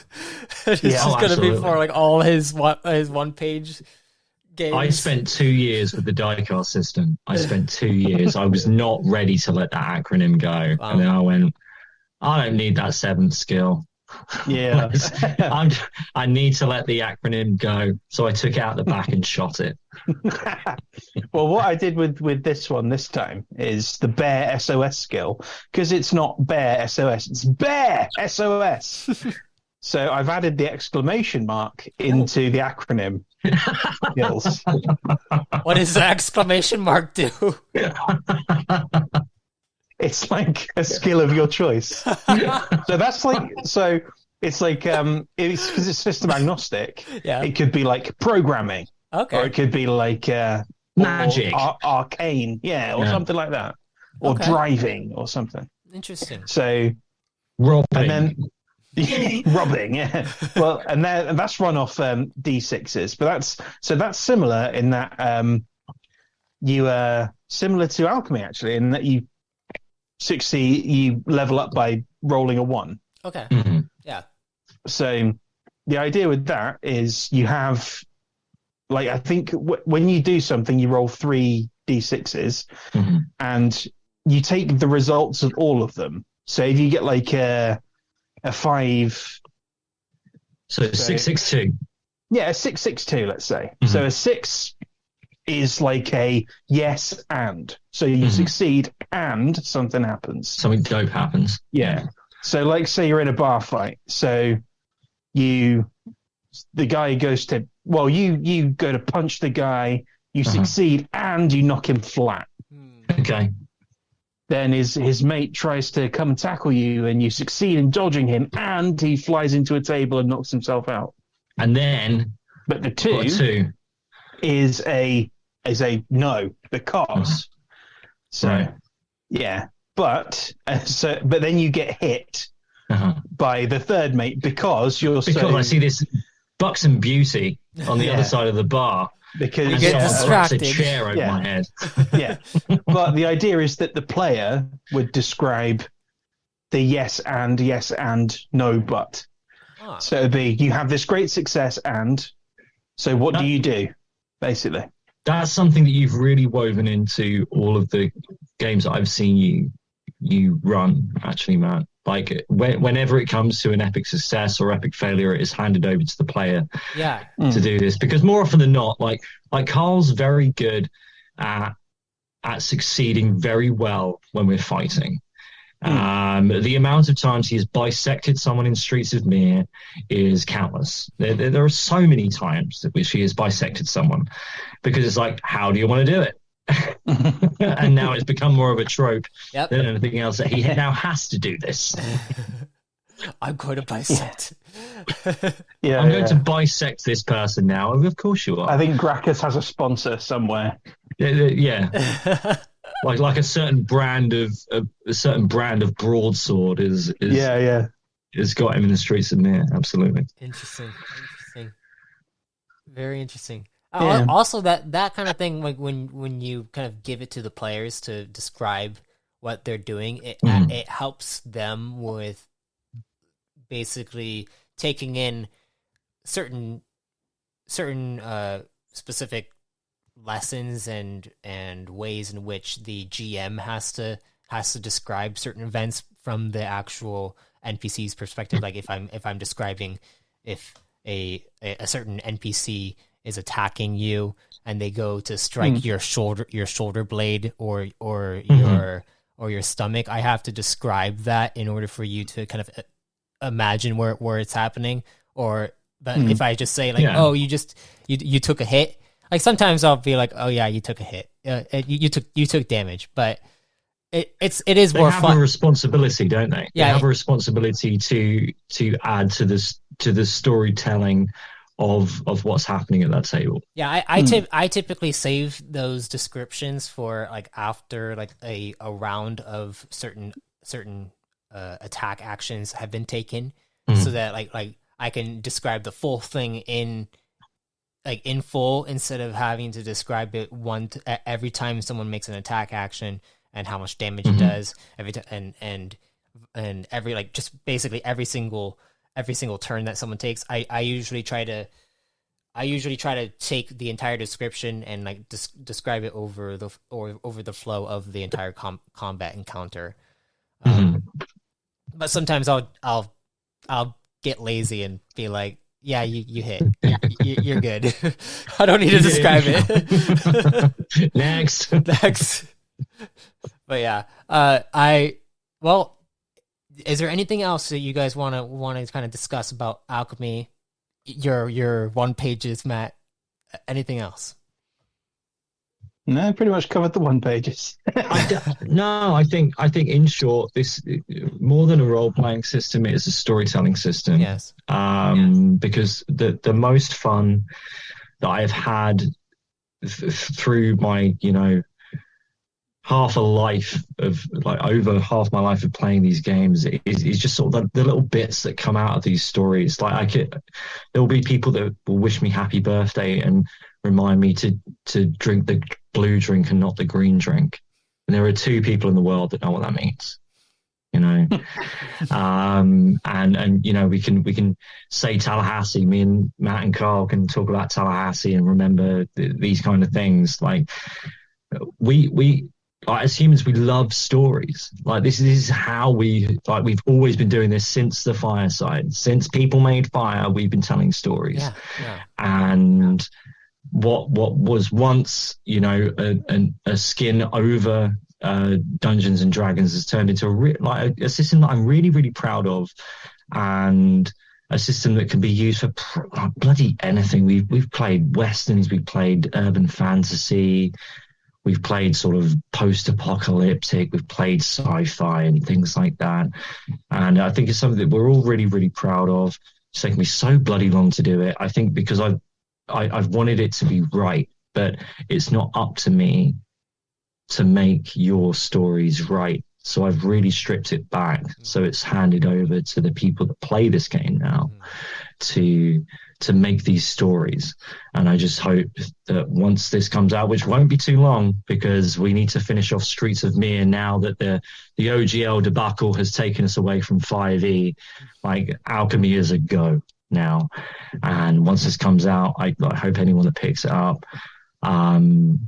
It's just going to be for like all his one page games. I spent 2 years with the diecast system. I was not ready to let that acronym go. Wow. And then I went, I don't need that 7th skill. Yeah. I need to let the acronym go. So I took it out the back and shot it. Well, what I did with this one this time is the bear SOS skill, because it's not bear SOS, it's bear SOS. So I've added the exclamation mark into the acronym skills. What does the exclamation mark do? It's like a skill of your choice. So that's like, it's because it's system agnostic. Yeah. It could be like programming. Okay. Or it could be like magic, arcane, or something like that, or driving or something. Interesting. So robbing, and then robbing, yeah. Well, and that's run off D6s, but that's similar in that you are similar to Alchemy actually, in that you succeed, you level up by rolling a 1. Okay. Mm-hmm. Yeah. So the idea with that is you have, like, I think when you do something, you roll 3 D6s, and you take the results of all of them. So if you get like a 5, so 662. Yeah, a 662, let's say. So a 6 is like a yes and. So you succeed and something happens. Something dope happens. Yeah. So like say you're in a bar fight. So the guy goes to, well, you go to punch the guy, you succeed and you knock him flat. Okay. Then his mate tries to come and tackle you and you succeed in dodging him and he flies into a table and knocks himself out. And then but the 2 is a no, because yeah, but then you get hit by the third mate because I see this buxom beauty on the other side of the bar. Because you get distracted. A chair over my head. Yeah, but the idea is that the player would describe the yes and no but. So it'd be, you have this great success and, so what do you do, basically? That's something that you've really woven into all of the games that I've seen you run, actually, Matt. Like, whenever it comes to an epic success or epic failure, it is handed over to the player to do this. Because more often than not, like Carl's very good at succeeding very well when we're fighting. The amount of times he has bisected someone in Streets of Mir is countless. There are so many times at which he has bisected someone, because it's like, how do you want to do it? And now it's become more of a trope than anything else that he now has to do this. I'm going to bisect. Yeah, I'm going to bisect this person now. Of course you are. I think Gracchus has a sponsor somewhere. Yeah. like a certain brand of broadsword is has got him in the streets of Mir. Absolutely. Interesting. Very interesting. Yeah. Also, that kind of thing, like when you kind of give it to the players to describe what they're doing, it helps them with basically taking in certain specific lessons and ways in which the GM has to describe certain events from the actual NPC's perspective. Like if I'm describing if a certain NPC is attacking you and they go to strike your shoulder blade or your stomach, I have to describe that in order for you to kind of imagine where it's happening. But if I just say like, oh, you took a hit, like sometimes I'll be like, oh yeah, you took a hit, you took damage, but it is more fun. They have a responsibility, don't they? Yeah, they have a responsibility to add to the storytelling of what's happening at that table. Yeah, I typically save those descriptions for like after like a round of certain attack actions have been taken, so that like I can describe the full thing in full instead of having to describe it every time someone makes an attack action and how much damage it does every time and every like just basically every single turn that someone takes. I usually try to take the entire description and like describe it over the flow of the entire combat encounter. But sometimes I'll get lazy and be like, yeah, you hit. You're good. I don't need to describe it. Next. But yeah, is there anything else that you guys want to kind of discuss about Alchemy? Your 1 pages, Matt. Anything else? No, pretty much covered the 1 pages. I think in short, this more than a role playing system, it is a storytelling system. Yes. Because the most fun that I've had through my half a life of like over half my life of playing these games is just sort of the little bits that come out of these stories. Like there will be people that will wish me happy birthday and remind me to drink the blue drink and not the green drink. And there are 2 people in the world that know what that means. And we can say Tallahassee. Me and Matt and Carl can talk about Tallahassee and remember these kind of things. Like we as humans, we love stories. Like this is how we've always been doing this since the fireside. Since people made fire, we've been telling stories. Yeah. And what was once, a skin over Dungeons and Dragons has turned into a system that I'm really, really proud of, and a system that can be used for bloody anything. We've played westerns, we've played urban fantasy. We've played sort of post-apocalyptic, we've played sci-fi and things like that. And I think it's something that we're all really, really proud of. It's taken me so bloody long to do it. I think because I've wanted it to be right, but it's not up to me to make your stories right. So I've really stripped it back. So it's handed over to the people that play this game now to make these stories. And I just hope that once this comes out, which won't be too long because we need to finish off Streets of Mir now that the OGL debacle has taken us away from 5e, like Alchemy is a go now. And once this comes out, I hope anyone that picks it up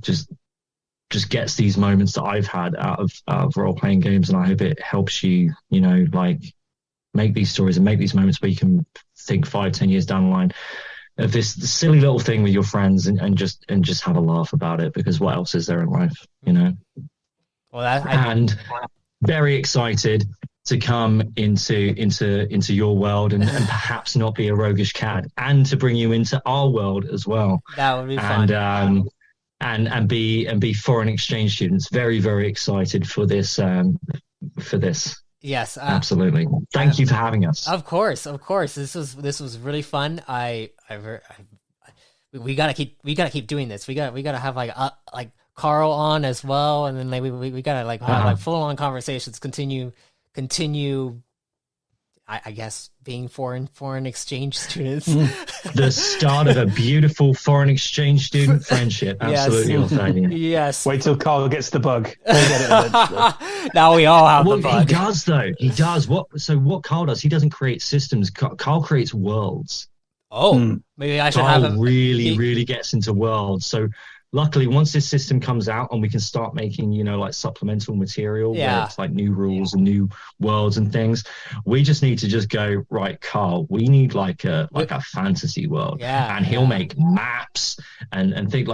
just gets these moments that I've had out of role-playing games, and I hope it helps you, make these stories and make these moments where you can think 5-10 years down the line of this silly little thing with your friends and just have a laugh about it, because what else is there in life, Well, and very excited to come into your world and perhaps not be a roguish cat, and to bring you into our world as well. That would be fun. And be foreign exchange students. Very, very excited for this. Yes, absolutely. Thank you for having us. Of course. This was really fun. We gotta keep doing this. We gotta have like Carl on as well, and then like we gotta like have like full on conversations. Continue. I guess being foreign exchange students. The start of a beautiful foreign exchange student friendship. Absolutely, Arthadian. Yes. Wait till Carl gets the bug. We'll get it eventually. Now we all have the bug. He does though. He does. What Carl does? He doesn't create systems. Carl creates worlds. Oh, maybe I should Carl have him. really gets into worlds. So luckily, once this system comes out and we can start making, like supplemental material where it's like new rules and new worlds and things, we just need to just go, right, Carl, we need like a fantasy world. Yeah. And he'll make maps and think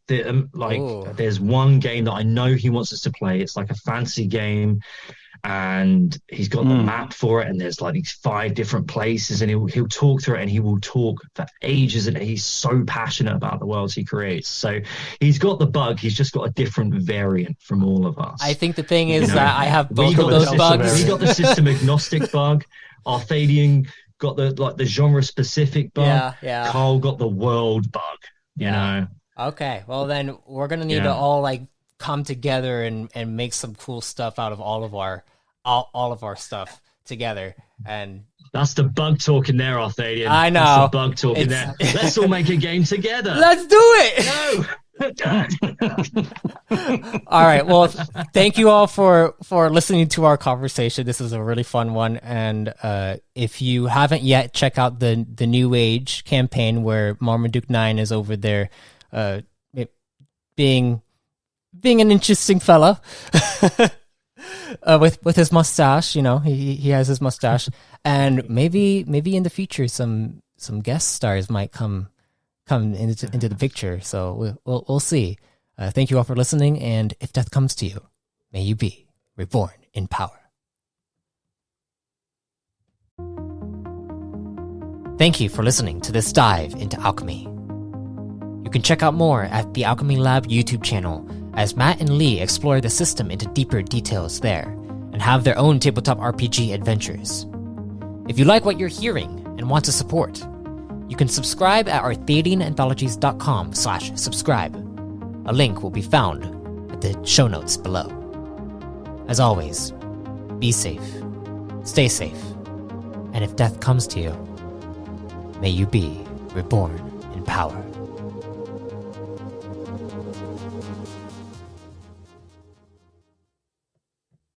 there's one game that I know he wants us to play. It's like a fantasy game. And he's got the map for it, and there's like these 5 different places, and he'll talk through it, and he will talk for ages, and he's so passionate about the worlds he creates. So he's got the bug. He's just got a different variant from all of us. I think the thing is that I have both of those bugs. We got the system agnostic bug. Arthadian got the genre specific bug. Yeah. Carl got the world bug. You know. Okay, well then we're gonna need to all like come together and make some cool stuff out of all of our stuff together. And that's the bug talking there, Arthadian. I know. That's the bug talking there. Let's all make a game together. Let's do it. No. All right. Well, thank you all for listening to our conversation. This is a really fun one. And if you haven't yet, check out the New Age campaign where Marmaduke 9 is over there being an interesting fella with his mustache. He has his mustache, and maybe in the future some guest stars might come into the picture. So we'll see. Thank you all for listening, and if death comes to you, may you be reborn in power. Thank you for listening to this dive into alchemy. You can check out more at the Alchemy Lab YouTube channel, as Matt and Lee explore the system into deeper details there, and have their own tabletop RPG adventures. If you like what you're hearing and want to support, you can subscribe at arthadiananthologies.com/subscribe. A link will be found at the show notes below. As always, be safe, stay safe, and if death comes to you, may you be reborn in power.